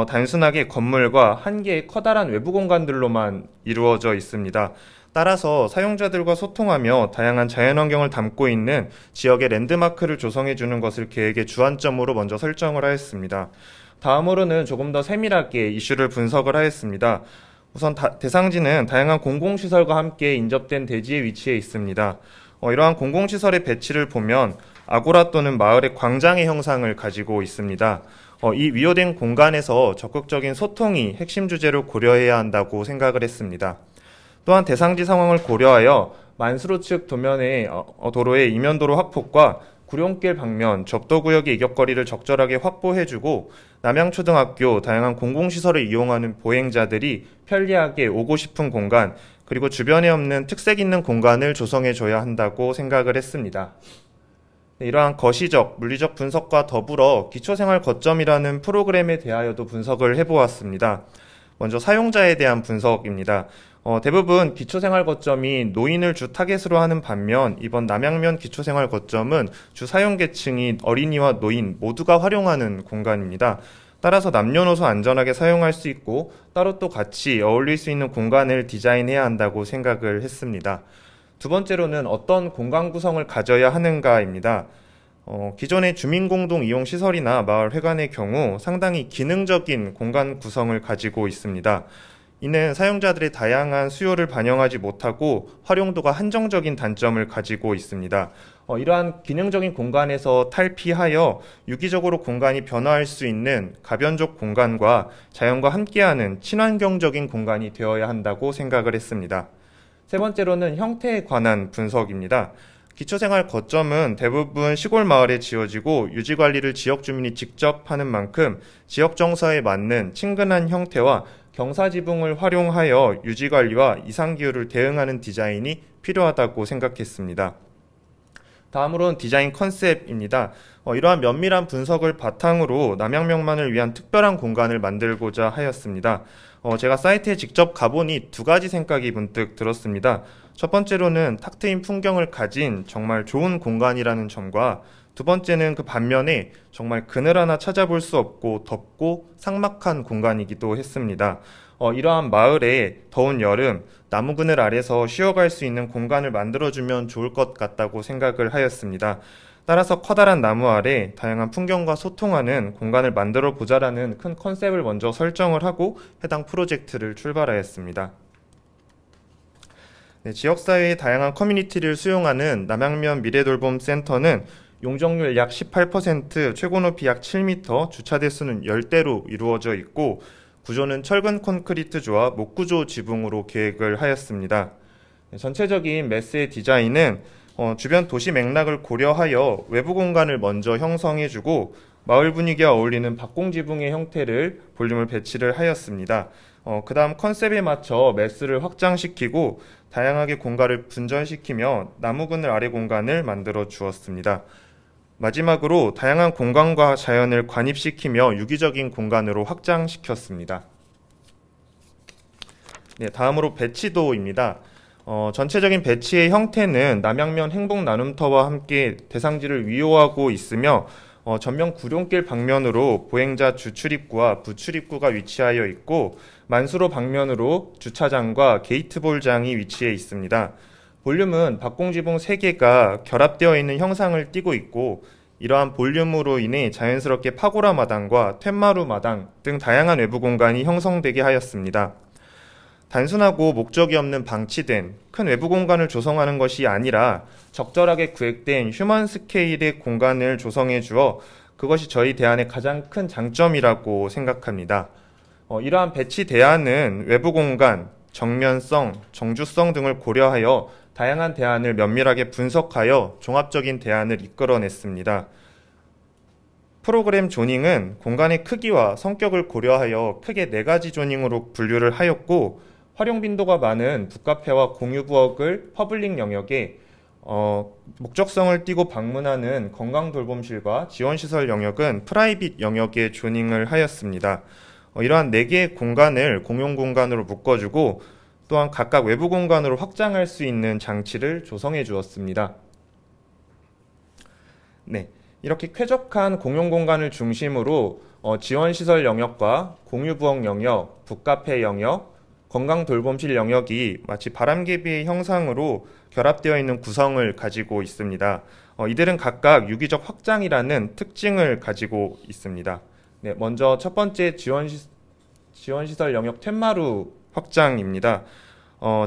단순하게 건물과 한 개의 커다란 외부 공간들로만 이루어져 있습니다. 따라서 사용자들과 소통하며 다양한 자연환경을 담고 있는 지역의 랜드마크를 조성해주는 것을 계획의 주안점으로 먼저 설정을 하였습니다. 다음으로는 조금 더 세밀하게 이슈를 분석을 하였습니다. 우선 대상지는 다양한 공공시설과 함께 인접된 대지에 위치해 있습니다. 이러한 공공시설의 배치를 보면 아고라 또는 마을의 광장의 형상을 가지고 있습니다. 이 위호된 공간에서 적극적인 소통이 핵심 주제로 고려해야 한다고 생각을 했습니다. 또한 대상지 상황을 고려하여 만수로 측 도로의 이면도로 확폭과 구룡길 방면 접도구역의 이격거리를 적절하게 확보해주고, 남양초등학교 다양한 공공시설을 이용하는 보행자들이 편리하게 오고 싶은 공간, 그리고 주변에 없는 특색 있는 공간을 조성해줘야 한다고 생각을 했습니다. 이러한 거시적, 물리적 분석과 더불어 기초생활 거점이라는 프로그램에 대하여도 분석을 해보았습니다. 먼저 사용자에 대한 분석입니다. 대부분 기초생활 거점이 노인을 주 타겟으로 하는 반면, 이번 남양면 기초생활 거점은 주 사용계층인 어린이와 노인 모두가 활용하는 공간입니다. 따라서 남녀노소 안전하게 사용할 수 있고 따로 또 같이 어울릴 수 있는 공간을 디자인해야 한다고 생각을 했습니다. 두 번째로는 어떤 공간 구성을 가져야 하는가입니다. 기존의 주민공동 이용시설이나 마을회관의 경우 상당히 기능적인 공간 구성을 가지고 있습니다. 이는 사용자들의 다양한 수요를 반영하지 못하고 활용도가 한정적인 단점을 가지고 있습니다. 이러한 기능적인 공간에서 탈피하여 유기적으로 공간이 변화할 수 있는 가변적 공간과 자연과 함께하는 친환경적인 공간이 되어야 한다고 생각을 했습니다. 세 번째로는 형태에 관한 분석입니다. 기초생활 거점은 대부분 시골 마을에 지어지고 유지관리를 지역 주민이 직접 하는 만큼 지역 정서에 맞는 친근한 형태와 경사지붕을 활용하여 유지관리와 이상기후를 대응하는 디자인이 필요하다고 생각했습니다. 다음으로는 디자인 컨셉입니다. 이러한 면밀한 분석을 바탕으로 남양면만을 위한 특별한 공간을 만들고자 하였습니다. 제가 사이트에 직접 가보니 2가지 생각이 문득 들었습니다. 첫 번째로는 탁 트인 풍경을 가진 정말 좋은 공간이라는 점과, 두 번째는 그 반면에 정말 그늘 하나 찾아볼 수 없고 덥고 삭막한 공간이기도 했습니다. 이러한 마을에 더운 여름, 나무 그늘 아래서 쉬어갈 수 있는 공간을 만들어주면 좋을 것 같다고 생각을 하였습니다. 따라서 커다란 나무 아래 다양한 풍경과 소통하는 공간을 만들어 보자라는 큰 컨셉을 먼저 설정을 하고 해당 프로젝트를 출발하였습니다. 지역사회의 다양한 커뮤니티를 수용하는 남양면 미래돌봄 센터는 용적률 약 18%, 최고 높이 약 7m, 주차 대수는 10대로 이루어져 있고 구조는 철근 콘크리트조와 목구조 지붕으로 계획을 하였습니다. 전체적인 매스의 디자인은 주변 도시 맥락을 고려하여 외부 공간을 먼저 형성해주고 마을 분위기와 어울리는 박공지붕의 형태를 볼륨을 배치를 하였습니다. 그 다음 컨셉에 맞춰 매스를 확장시키고 다양하게 공간을 분전시키며 나무그늘 아래 공간을 만들어 주었습니다. 마지막으로 다양한 공간과 자연을 관입시키며 유기적인 공간으로 확장시켰습니다. 네, 다음으로 배치도입니다. 전체적인 배치의 형태는 남양면 행복 나눔터와 함께 대상지를 위호하고 있으며 전면 구룡길 방면으로 보행자 주출입구와 부출입구가 위치하여 있고 만수로 방면으로 주차장과 게이트볼장이 위치해 있습니다. 볼륨은 박공지붕 3개가 결합되어 있는 형상을 띠고 있고 이러한 볼륨으로 인해 자연스럽게 파고라 마당과 툇마루 마당 등 다양한 외부 공간이 형성되게 하였습니다. 단순하고 목적이 없는 방치된 큰 외부 공간을 조성하는 것이 아니라 적절하게 구획된 휴먼 스케일의 공간을 조성해 주어 그것이 저희 대안의 가장 큰 장점이라고 생각합니다. 이러한 배치 대안은 외부 공간, 정면성, 정주성 등을 고려하여 다양한 대안을 면밀하게 분석하여 종합적인 대안을 이끌어냈습니다. 프로그램 조닝은 공간의 크기와 성격을 고려하여 크게 4가지 조닝으로 분류를 하였고 활용 빈도가 많은 북카페와 공유부엌을 퍼블릭 영역에 목적성을 띠고 방문하는 건강돌봄실과 지원시설 영역은 프라이빗 영역에 조닝을 하였습니다. 이러한 4개의 공간을 공용공간으로 묶어주고 또한 각각 외부 공간으로 확장할 수 있는 장치를 조성해 주었습니다. 네, 이렇게 쾌적한 공용공간을 중심으로 지원시설 영역과 공유부엌 영역, 북카페 영역, 건강돌봄실 영역이 마치 바람개비의 형상으로 결합되어 있는 구성을 가지고 있습니다. 이들은 각각 유기적 확장이라는 특징을 가지고 있습니다. 네, 먼저 첫 번째 지원시설 영역 툇마루 확장입니다.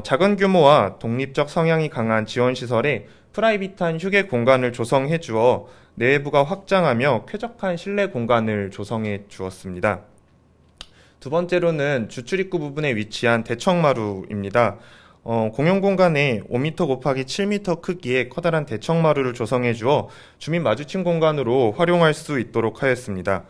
작은 규모와 독립적 성향이 강한 지원시설에 프라이빗한 휴게 공간을 조성해 주어 내부가 확장하며 쾌적한 실내 공간을 조성해 주었습니다. 두 번째로는 주출입구 부분에 위치한 대청마루입니다. 공용공간에 5m 곱하기 7m 크기의 커다란 대청마루를 조성해 주어 주민 마주침 공간으로 활용할 수 있도록 하였습니다.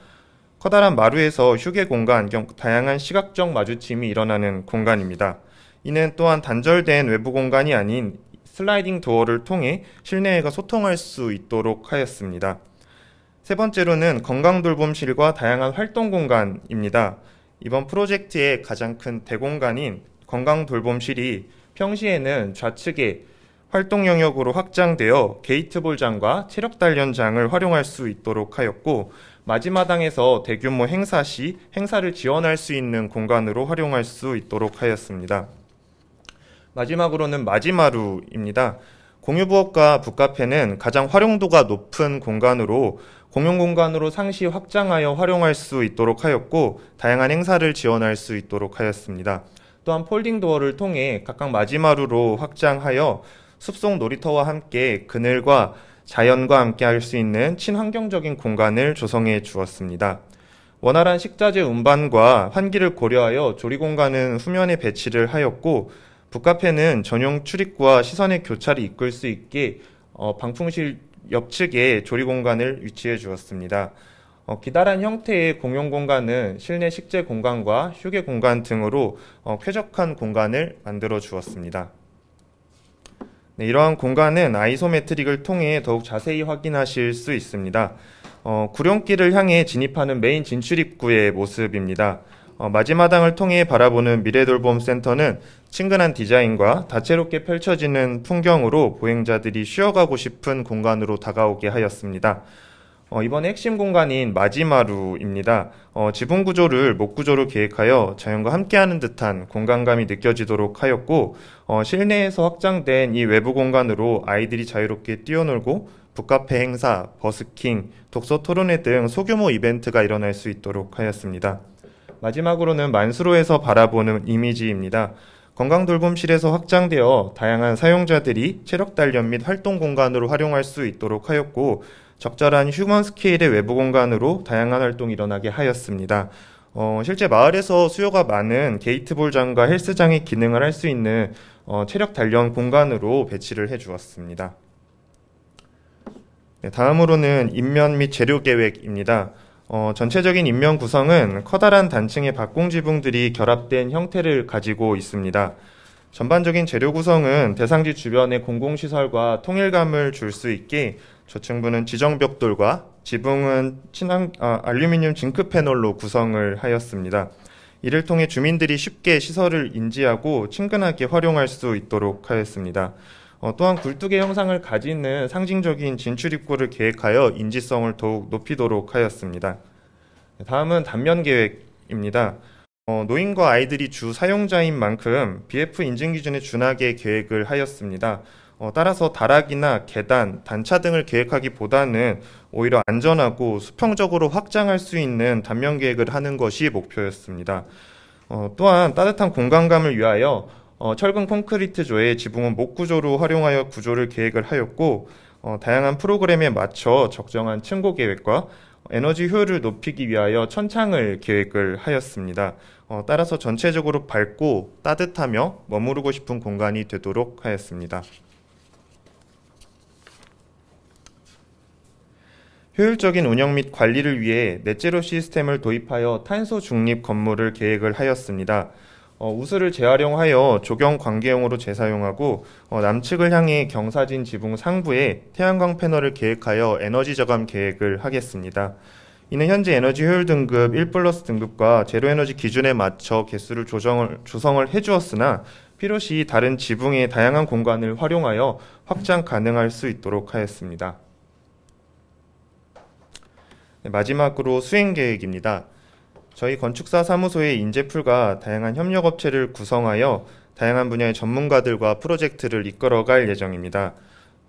커다란 마루에서 휴게 공간, 다양한 시각적 마주침이 일어나는 공간입니다. 이는 또한 단절된 외부 공간이 아닌 슬라이딩 도어를 통해 실내외가 소통할 수 있도록 하였습니다. 세 번째로는 건강돌봄실과 다양한 활동 공간입니다. 이번 프로젝트의 가장 큰 대공간인 건강돌봄실이 평시에는 좌측에 활동 영역으로 확장되어 게이트볼장과 체력단련장을 활용할 수 있도록 하였고 마지마당에서 대규모 행사 시 행사를 지원할 수 있는 공간으로 활용할 수 있도록 하였습니다. 마지막으로는 마지마루입니다. 공유부엌과 북카페는 가장 활용도가 높은 공간으로 공용공간으로 상시 확장하여 활용할 수 있도록 하였고 다양한 행사를 지원할 수 있도록 하였습니다. 또한 폴딩 도어를 통해 각각 마지마루로 확장하여 숲속 놀이터와 함께 그늘과 자연과 함께 할 수 있는 친환경적인 공간을 조성해 주었습니다. 원활한 식자재 운반과 환기를 고려하여 조리공간은 후면에 배치를 하였고 북카페는 전용 출입구와 시선의 교차를 이끌 수 있게 방풍실 옆측에 조리공간을 위치해 주었습니다. 기다란 형태의 공용공간은 실내 식재 공간과 휴게 공간 등으로 쾌적한 공간을 만들어 주었습니다. 네, 이러한 공간은 아이소메트릭을 통해 더욱 자세히 확인하실 수 있습니다. 구룡길을 향해 진입하는 메인 진출입구의 모습입니다. 마지마당을 통해 바라보는 미래돌봄센터는 친근한 디자인과 다채롭게 펼쳐지는 풍경으로 보행자들이 쉬어가고 싶은 공간으로 다가오게 하였습니다. 이번에 핵심 공간인 마지마루입니다. 지붕 구조를 목구조로 계획하여 자연과 함께하는 듯한 공간감이 느껴지도록 하였고 실내에서 확장된 이 외부 공간으로 아이들이 자유롭게 뛰어놀고 북카페 행사, 버스킹, 독서 토론회 등 소규모 이벤트가 일어날 수 있도록 하였습니다. 마지막으로는 만수로에서 바라보는 이미지입니다. 건강돌봄실에서 확장되어 다양한 사용자들이 체력 단련 및 활동 공간으로 활용할 수 있도록 하였고 적절한 휴먼 스케일의 외부 공간으로 다양한 활동이 일어나게 하였습니다. 실제 마을에서 수요가 많은 게이트볼장과 헬스장의 기능을 할 수 있는 체력 단련 공간으로 배치를 해 주었습니다. 네, 다음으로는 인면 및 재료 계획입니다. 전체적인 인면 구성은 커다란 단층의 박공 지붕들이 결합된 형태를 가지고 있습니다. 전반적인 재료 구성은 대상지 주변의 공공시설과 통일감을 줄 수 있게 저층부는 지정벽돌과 지붕은 알루미늄 징크 패널로 구성을 하였습니다. 이를 통해 주민들이 쉽게 시설을 인지하고 친근하게 활용할 수 있도록 하였습니다. 또한 굴뚝의 형상을 가지는 상징적인 진출입구를 계획하여 인지성을 더욱 높이도록 하였습니다. 다음은 단면 계획입니다. 노인과 아이들이 주 사용자인 만큼 BF 인증 기준에 준하게 계획을 하였습니다. 따라서 다락이나 계단, 단차 등을 계획하기보다는 오히려 안전하고 수평적으로 확장할 수 있는 단면 계획을 하는 것이 목표였습니다. 또한 따뜻한 공간감을 위하여 철근 콘크리트조의 지붕은 목구조로 활용하여 구조를 계획을 하였고 다양한 프로그램에 맞춰 적정한 층고 계획과 에너지 효율을 높이기 위하여 천창을 계획을 하였습니다. 따라서 전체적으로 밝고 따뜻하며 머무르고 싶은 공간이 되도록 하였습니다. 효율적인 운영 및 관리를 위해 넷제로 시스템을 도입하여 탄소 중립 건물을 계획을 하였습니다. 우스를 재활용하여 조경 관계용으로 재사용하고 남측을 향해 경사진 지붕 상부에 태양광 패널을 계획하여 에너지 저감 계획을 하겠습니다. 이는 현재 에너지 효율 등급 1+ 등급과 제로에너지 기준에 맞춰 개수를 조성을 해주었으나 필요시 다른 지붕의 다양한 공간을 활용하여 확장 가능할 수 있도록 하였습니다. 네, 마지막으로 수행 계획입니다. 저희 건축사 사무소의 인재풀과 다양한 협력업체를 구성하여 다양한 분야의 전문가들과 프로젝트를 이끌어갈 예정입니다.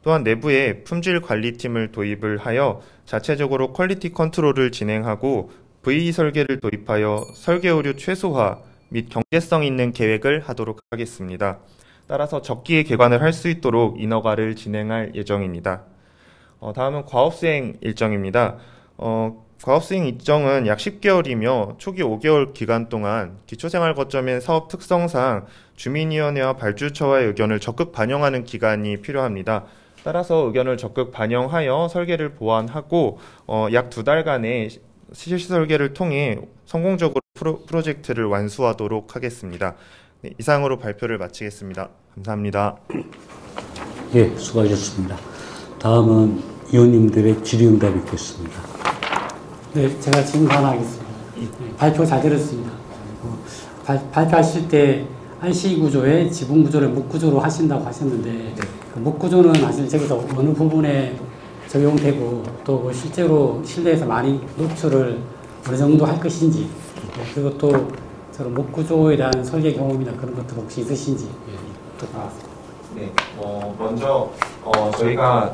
또한 내부에 품질관리팀을 도입을 하여 자체적으로 퀄리티 컨트롤을 진행하고 VE 설계를 도입하여 설계 오류 최소화 및 경제성 있는 계획을 하도록 하겠습니다. 따라서 적기에 개관을 할 수 있도록 인허가를 진행할 예정입니다. 다음은 과업수행 일정입니다. 과업수행 일정은 약 10개월이며 초기 5개월 기간 동안 기초생활거점의 사업 특성상 주민위원회와 발주처와의 의견을 적극 반영하는 기간이 필요합니다. 따라서 의견을 적극 반영하여 설계를 보완하고 약 2달간의 실시 설계를 통해 성공적으로 프로젝트를 완수하도록 하겠습니다. 네, 이상으로 발표를 마치겠습니다. 감사합니다. 예, 수고하셨습니다. 다음은 의원님들의 질의응답 있겠습니다. 네, 제가 질문 하나 하겠습니다. 발표 잘 들었습니다. 발표하실 때 안시 구조에 지붕 구조를 목구조로 하신다고 하셨는데 그 목구조는 사실 저기서 어느 부분에 적용되고 또 그 실제로 실내에서 많이 노출을 어느 정도 할 것인지 그리고 또 저런 목구조에 대한 설계 경험이나 그런 것들 혹시 있으신지 또 나왔습니다. 네, 먼저 저희가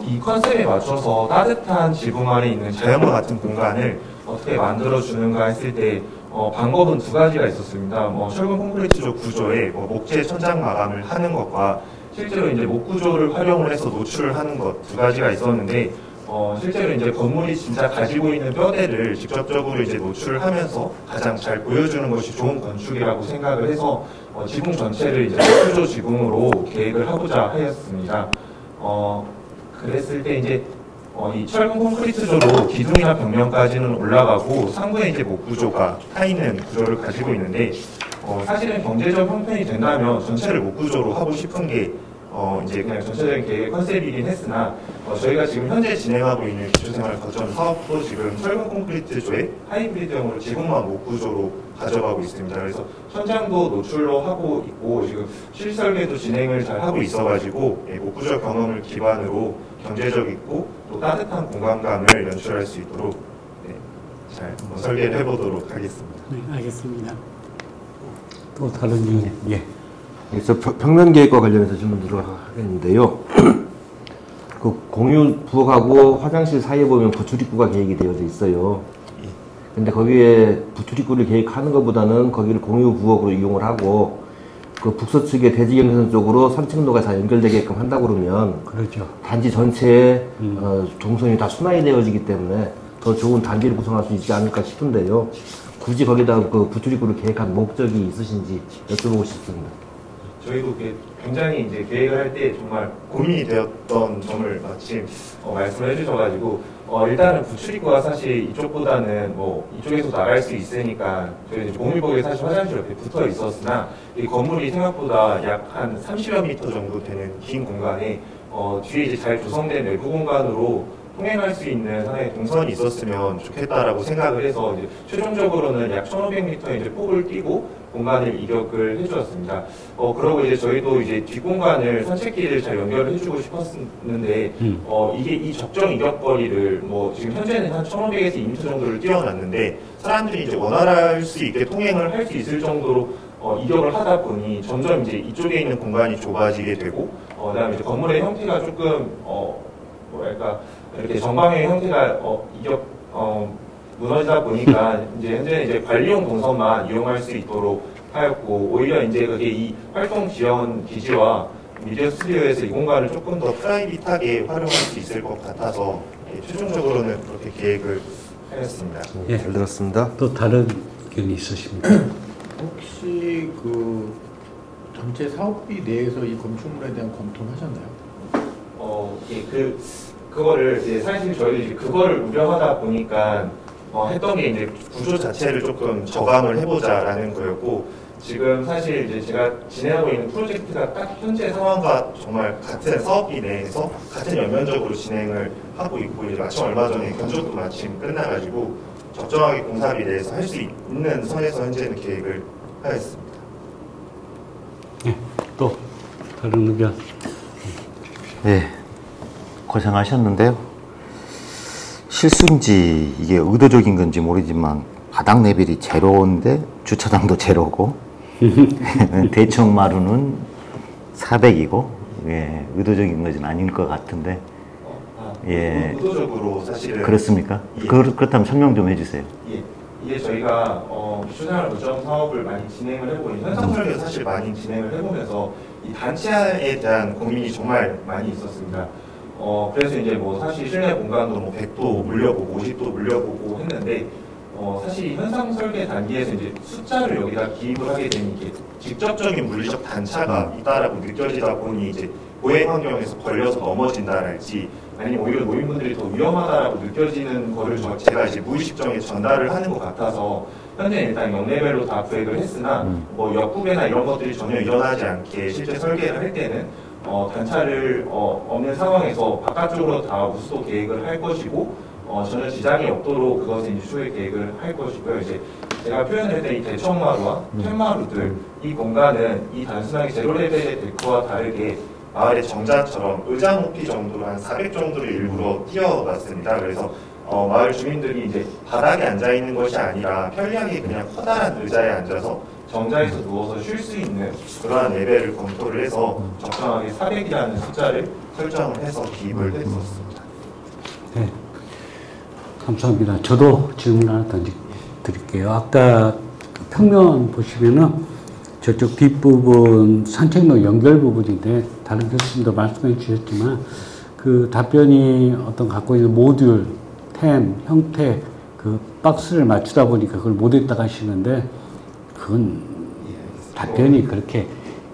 이 컨셉에 맞춰서 따뜻한 지붕 안에 있는 자연과 같은 공간을 어떻게 만들어주는가 했을 때 방법은 2가지가 있었습니다. 철근 콘크리트조 구조에 목재 천장 마감을 하는 것과 실제로 이제 목구조를 활용을 해서 노출을 하는 것 2가지가 있었는데 실제로 이제 건물이 진짜 가지고 있는 뼈대를 직접적으로 이제 노출하면서 가장 잘 보여주는 것이 좋은 건축이라고 생각을 해서 지붕 전체를 이제 목구조 지붕으로 계획을 하고자 하였습니다. 그랬을 때 이제 이 철근 콘크리트조로 기둥이나 벽면까지는 올라가고 상부에 이제 목구조가 타 있는 구조를 가지고 있는데 사실은 경제적 형편이 된다면 전체를 목구조로 하고 싶은 게 이제 그냥 전체적인 계획 컨셉이긴 했으나 저희가 지금 현재 진행하고 있는 기초생활 거점 사업도 지금 철근 콘크리트조의 하이브리드형으로 지붕만 목구조로 가져가고 있습니다. 그래서 천장도 노출로 하고 있고 지금 실설계도 진행을 잘 하고 있어가지고 목구조 경험을 기반으로 경제적 있고 또 따뜻한 공간감을 연출할 수 있도록 잘 한번 설계를 해보도록 하겠습니다. 네, 알겠습니다. 또 다른 이유, 예. 그래서 평면 계획과 관련해서 질문 들어가겠는데요. 그 공유 부엌하고 화장실 사이에 보면 부출입구가 계획이 되어져 있어요. 근데 거기에 부출입구를 계획하는 것보다는 거기를 공유 부엌으로 이용을 하고 그 북서측의 대지경선 쪽으로 선층로가 다 연결되게끔 한다고 그러면 그렇죠. 단지 전체에 동선이 다 순환이 되어지기 때문에 더 좋은 단지를 구성할 수 있지 않을까 싶은데요. 굳이 거기다 그 부출입구를 계획한 목적이 있으신지 여쭤보고 싶습니다. 저희도 굉장히 이제 계획을 할 때 정말 고민이 되었던 점을 마침 말씀을 해주셔가지고 일단은 부출입구가 사실 이쪽보다는 뭐 이쪽에서 나갈 수 있으니까 저희 공일복에 사실 화장실 옆에 붙어 있었으나 이 건물이 생각보다 약 한 30여 미터 정도 되는 긴 공간에 뒤에 이제 잘 조성된 외부 공간으로 통행할 수 있는 하나의 동선이 있었으면 좋겠다라고 생각을 해서 이제 최종적으로는 약 1,500m 이제 폭을 띄고 공간을 이격을 해주었습니다. 그러고 이제 저희도 이제 뒷공간을 산책길을 잘 연결을 해주고 싶었는데, 이게 이 적정 이격거리를 뭐 지금 현재는 한 1,500에서 2m 정도를 띄워놨는데, 사람들이 이제 원활할 수 있게 통행을 할 수 있을 정도로 이격을 하다 보니 점점 이제 이쪽에 있는 공간이 좁아지게 되고, 그다음에 이제 건물의 형태가 조금, 뭐랄까, 이렇게 전방의 형태가 무너지다 보니까 이제 현재는 이제 관리용 동선만 이용할 수 있도록 하였고, 오히려 이제 그게 이 활동 지원 기지와 미디어 스튜디오에서 이 공간을 조금 더 프라이빗하게 활용할 수 있을 것 같아서 최종적으로는 그렇게 계획을 하였습니다. 예, 잘 들었습니다. 또 다른 의견이 있으십니까? 혹시 그 전체 사업비 내에서 이 건축물에 대한 검토는 하셨나요? 예, 그거를 이제 사실 저희 이제 그거를 우려하다 보니까 했던 게 이제 구조 자체를 조금 저감을 해보자라는 거였고, 지금 사실 이제 제가 진행하고 있는 프로젝트가 딱 현재 상황과 정말 같은 사업비 내에서 같은 연면적으로 진행을 하고 있고, 이제 마침 얼마 전에 견적도 마침 끝나가지고 적정하게 공사비 내에서 할 수 있는 선에서 현재는 계획을 하였습니다. 네, 또 다른 의견. 네, 고생하셨는데요. 실수인지 이게 의도적인 건지 모르지만 바닥 레벨이 제로인데 주차장도 제로고 대청마루는 400이고 예, 의도적인 것은 아닐 것 같은데 예, 의도적으로 사실은 그렇습니까? 예. 그렇다면 설명 좀 해주세요. 예, 이게 저희가 기초생활 노점 사업을 많이 진행을 해보니 현상 설계도 사실 많이 진행을 해보면서 이 단체에 대한 고민이 정말 많이 있었습니다. 그래서 이제 뭐 사실 실내 공간도 뭐 100도 물려보고 50도 물려보고 했는데 사실 현상 설계 단계에서 이제 숫자를 여기다 기입을 하게 되니 이게 직접적인 물리적 단차가 있다라고 느껴지다 보니 이제 보행 환경에서 걸려서 넘어진다랄지 아니면 오히려 노인분들이 더 위험하다라고 느껴지는 거를 제가 이제 무의식적에 전달을 하는 것 같아서 현재 일단 역레벨로 다 구획을 했으나 뭐 역부배나 이런 것들이 전혀 일어나지 않게 실제 설계를 할 때는 단차를 없는 상황에서 바깥쪽으로 다 무수도 계획을 할 것이고 전혀 지장이 없도록 그것을 이제 추후 계획을 할 것이고요. 이제 제가 표현할 때 이 대청마루와 팻마루들 이 공간은 이 단순하게 제로 레벨의 데크와 다르게 마을의 정자처럼 의자 높이 정도로 한 400 정도를 일부러 띄워놨습니다. 그래서 마을 주민들이 이제 바닥에 앉아 있는 것이 아니라 편리하게 그냥 커다란 의자에 앉아서 정자에서 누워서 쉴 수 있는 그러한 레벨을 검토를 해서 적정하게 400이라는 숫자를 설정을 해서 기입을 했었습니다. 네, 감사합니다. 저도 질문 하나 드릴게요. 아까 평면 보시면은 저쪽 뒷부분 산책로 연결 부분인데 다른 교수님도 말씀해 주셨지만 그 답변이 어떤 갖고 있는 모듈, 템, 형태 그 박스를 맞추다 보니까 그걸 못했다고 하시는데 그건 답변이 그렇게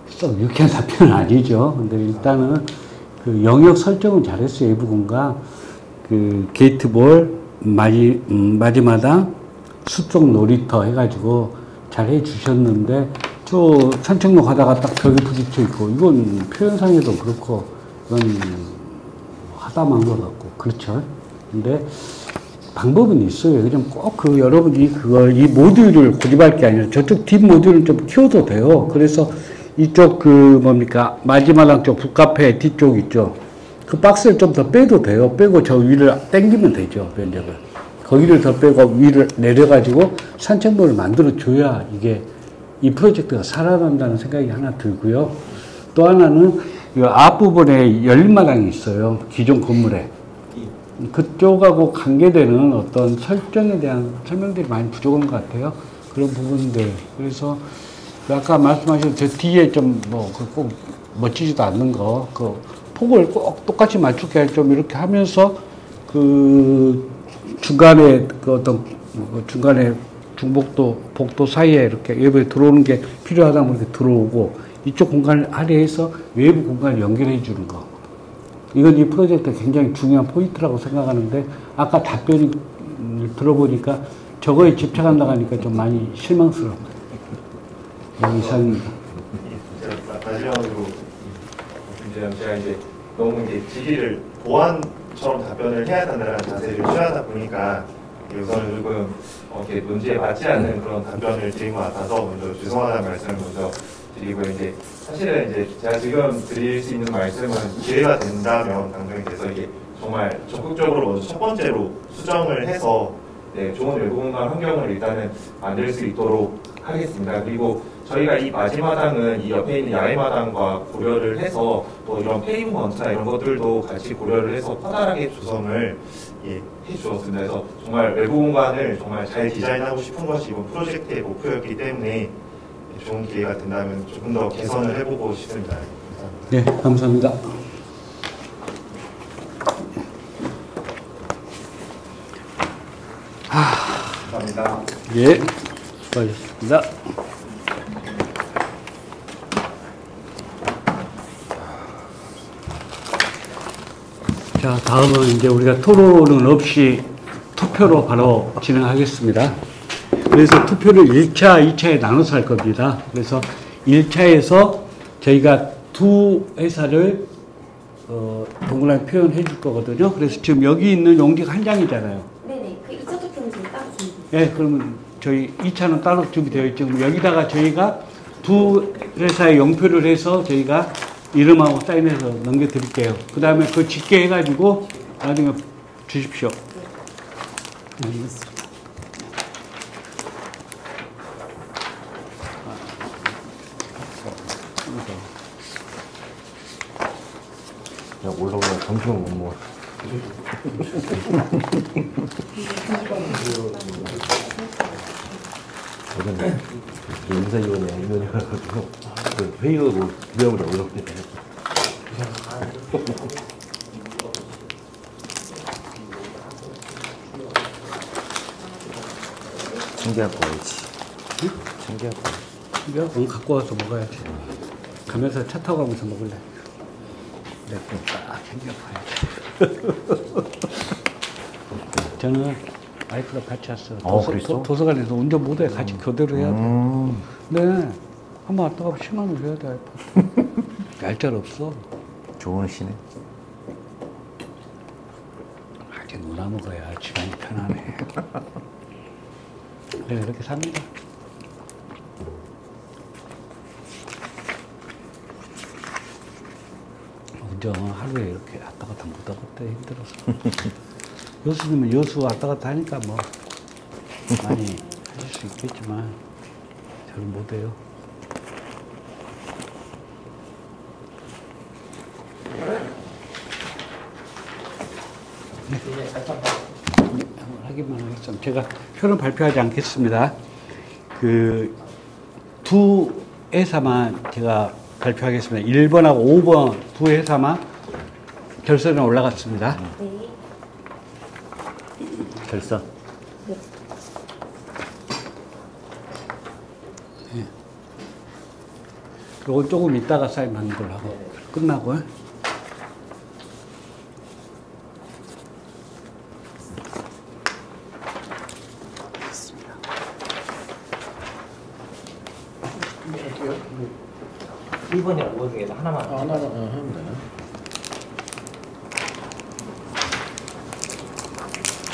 썩 유쾌한 답변은 아니죠. 근데 일단은 그 영역 설정은 잘했어요. 이 부분과 그 게이트볼, 마지마당, 수쪽 놀이터 해가지고 잘 해주셨는데 저 산책로 가다가 딱 벽에 부딪혀 있고 이건 표현상에도 그렇고 이건 하다만 것 같고 그렇죠. 근데 방법은 있어요. 그냥 꼭 그 여러분이 그걸 이 모듈을 고집할 게 아니라 저쪽 뒷 모듈을 좀 키워도 돼요. 그래서 이쪽 그 뭡니까 마지막랑 쪽 북카페 뒤쪽 있죠. 그 박스를 좀 더 빼도 돼요. 빼고 저 위를 당기면 되죠. 면적을. 거기를 더 빼고 위를 내려가지고 산책로를 만들어 줘야 이게 이 프로젝트가 살아난다는 생각이 하나 들고요. 또 하나는 이 앞부분에 열린마당이 있어요. 기존 건물에. 그쪽하고 관계되는 어떤 설정에 대한 설명들이 많이 부족한 것 같아요. 그런 부분들. 그래서 아까 말씀하신 저 뒤에 좀 뭐 꼭 멋지지도 않는 거, 그 폭을 꼭 똑같이 맞추게 좀 이렇게 하면서 그 중간에 그 어떤 중간에 중복도 복도 사이에 이렇게 예부에 들어오는 게 필요하다면 이렇게 들어오고 이쪽 공간을 할애해서 외부 공간을 연결해 주는 거. 이건 이 프로젝트의 굉장히 중요한 포인트라고 생각하는데 아까 답변을 들어보니까 저거에 집착한다고 하니까 좀 많이 실망스러워요. 이상입니다. 마지막으로 제가 이제 너무 이제 질의를 보안처럼 답변을 해야 된다는 자세를 취하다 보니까 우선은 조금 이렇게 문제에 맞지 않는 그런 답변을 드린 것 같아서 먼저 죄송하다는 말씀을 먼저 드리고 이제 사실은 이제 제가 지금 드릴 수 있는 말씀은 기회가 된다면 당정에서 이게 정말 적극적으로 먼저 첫 번째로 수정을 해서 네, 좋은 외부 공간 환경을 일단은 만들 수 있도록 하겠습니다. 그리고 저희가 이 마지마당은 이 옆에 있는 야외마당과 고려를 해서 또 이런 페이브먼트나 이런 것들도 같이 고려를 해서 커다랗게 조성을 해주었습니다. 그래서 정말 외부 공간을 정말 잘 디자인하고 싶은 것이 이번 프로젝트의 목표였기 때문에 좋은 기회가 된다면 조금 더 개선을 해보고 싶습니다. 네, 감사합니다. 감사합니다. 예, 수고하셨습니다. 자, 다음은 이제 우리가 토론은 없이 투표로 바로 진행하겠습니다. 그래서 투표를 1차, 2차에 나눠서 할 겁니다. 그래서 1차에서 저희가 두 회사를 동그랗게 표현해 줄 거거든요. 그래서 지금 여기 있는 용지가 한 장이잖아요. 네네. 그 2차 투표는 지금 따로 준비. 네, 그러면 저희 2차는 따로 준비되어 있죠. 그럼 여기다가 저희가 두 회사에 용표를 해서 저희가 이름하고 사인해서 넘겨드릴게요. 그 다음에 그거 집계해가지고 나중에 주십시오. 네, 알겠습니다. 그냥 올라오면 점심을 못 먹어. 저는 인사위원회 가지고 회의가 뭐 기대보다 어렵네. 챙겨갖고 와야지. 챙겨갖고. 챙겨? 응, 갖고 와서 먹어야지. 가면서 차 타고 가면서 먹을래. 네, 딱 챙겨봐야지. 저는 와이프랑 같이 왔어요. 도서관에서 운전 못해. 같이 교대로 해야 돼. 네. 한번 왔다 가면 10만 원 줘야 돼, 와이프. 날짜를 없어. 좋은 시네. 같이 놀아 먹어야 집안이 편하네. 네, 이렇게 삽니다. 운전 하루에 이렇게 왔다 갔다 못 하겠다 힘들어서. 여수님은 여수 왔다 갔다 하니까 뭐 많이 하실 수 있겠지만 저는 못해요. 네. 한번 하기만 하겠습니다. 제가 표는 발표하지 않겠습니다. 그 두 회사만 제가 발표하겠습니다. 1번하고 5번 두 회사만 결선에 올라갔습니다. 네. 결선. 네. 네. 그리고 조금 이따가 사인하는 걸로 하고 끝나고. 됐습니다. 1번이랑 5번 중에서 하나만. 하나만 하면 되나?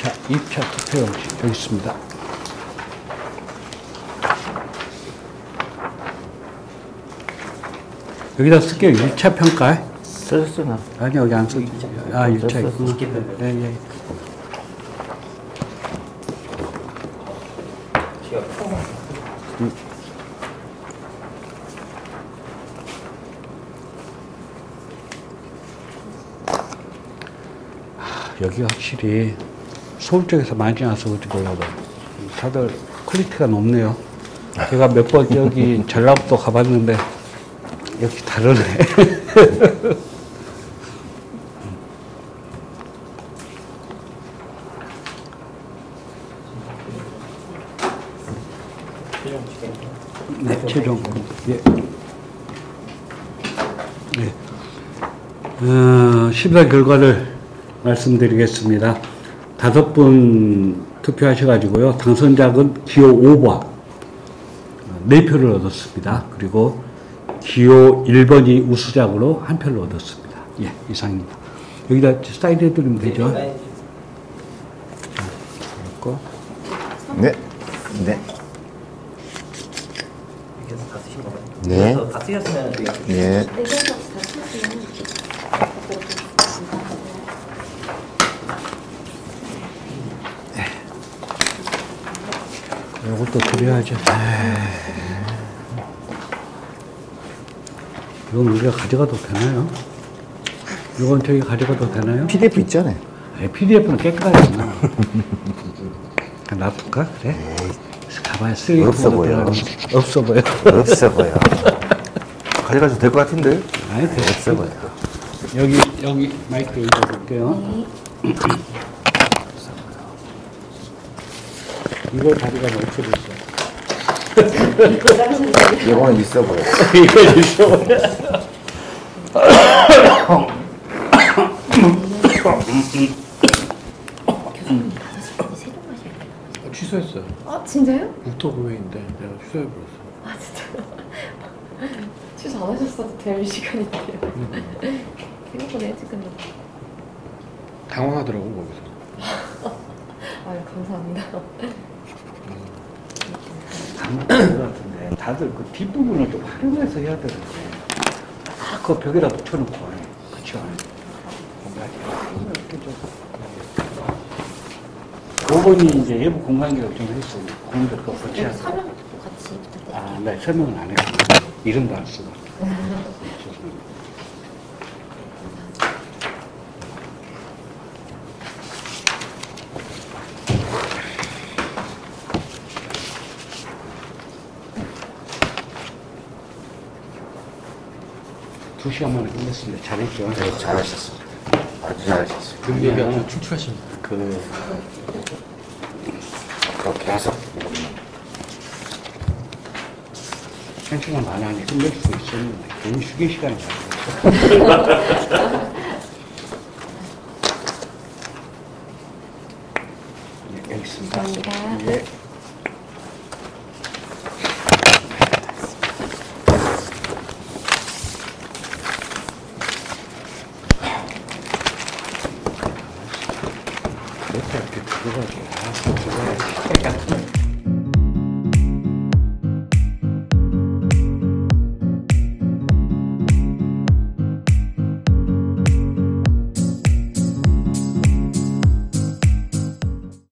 자, 2차 투표 용지 여기 있습니다. 여기다 쓸게요. 1차 평가. 썼어, 나. 아니, 여기 안 쓰지. 아, 1차 있구나. 네, 예. 여기가 확실히 서울 쪽에서 많이 와서 그런지 몰라도 다들 퀄리티가 높네요. 제가 몇 번 저기 전라북도 가봤는데 역시 다르네. 네, 최종. 예. 심사 결과를 말씀드리겠습니다. 5분 투표하셔가지고요. 당선작은 기호 5번 4표를 얻었습니다. 그리고 기호 1번이 우수작으로 1표를 얻었습니다. 예, 이상입니다. 여기다 사인 해드리면 되죠? 네. 네. 그래서 다 쓰신 거가요? 네. 그래서 다 쓰셨으면 되게 네. 이것도 드려야죠. 이건 우리가 가져가도 되나요? 이건 저희 가져가도 되나요? PDF 있잖아요. 네, PDF는 깨끗하잖아. 놔둘까? 그래? 가봐야 쓰레기 없어 보여. 없어 보여. 없어 보여. 가져가도 될 것 같은데? 아니, 돼. 없어 보여. 여기 마이크 여기다 볼게요. 이걸 가져가면 없어 보여. 이거는 있어 보여. 이거 있어 보여. 취소했어요. 아 진짜요? 국토 고회인데 내가 취소해버렸어. 아 진짜요? 취소 안 하셨어도 될 시간인데요. 생각보다 일찍 끝났네. 당황하더라고 거기서. 아유 감사합니다. 아무것도 같은데 다들 그 뒷부분을 좀 활용해서 해야 되는데 그 벽에다 붙여놓고 그쵸? 5번이 이제 외부 공간계획 좀 했어요. 공들 그거 붙여야 돼. 설명 같이 부탁드릴게요. 아, 네, 설명은 안 했고 이름도 안 쓰고. 두 시간 만에 끝냈습니다. 잘했죠? 네, 잘하셨습니다. 아주 잘하셨어요. 그 얘기 아주 출출하십니다. 계속. 1시간 반 안에 끝낼 수 있었는데 괜히 휴게 시간이 많았어요. 네, 여기 있습니다. 감사합니다. 네. 이렇게 들어가지. 들어가야지.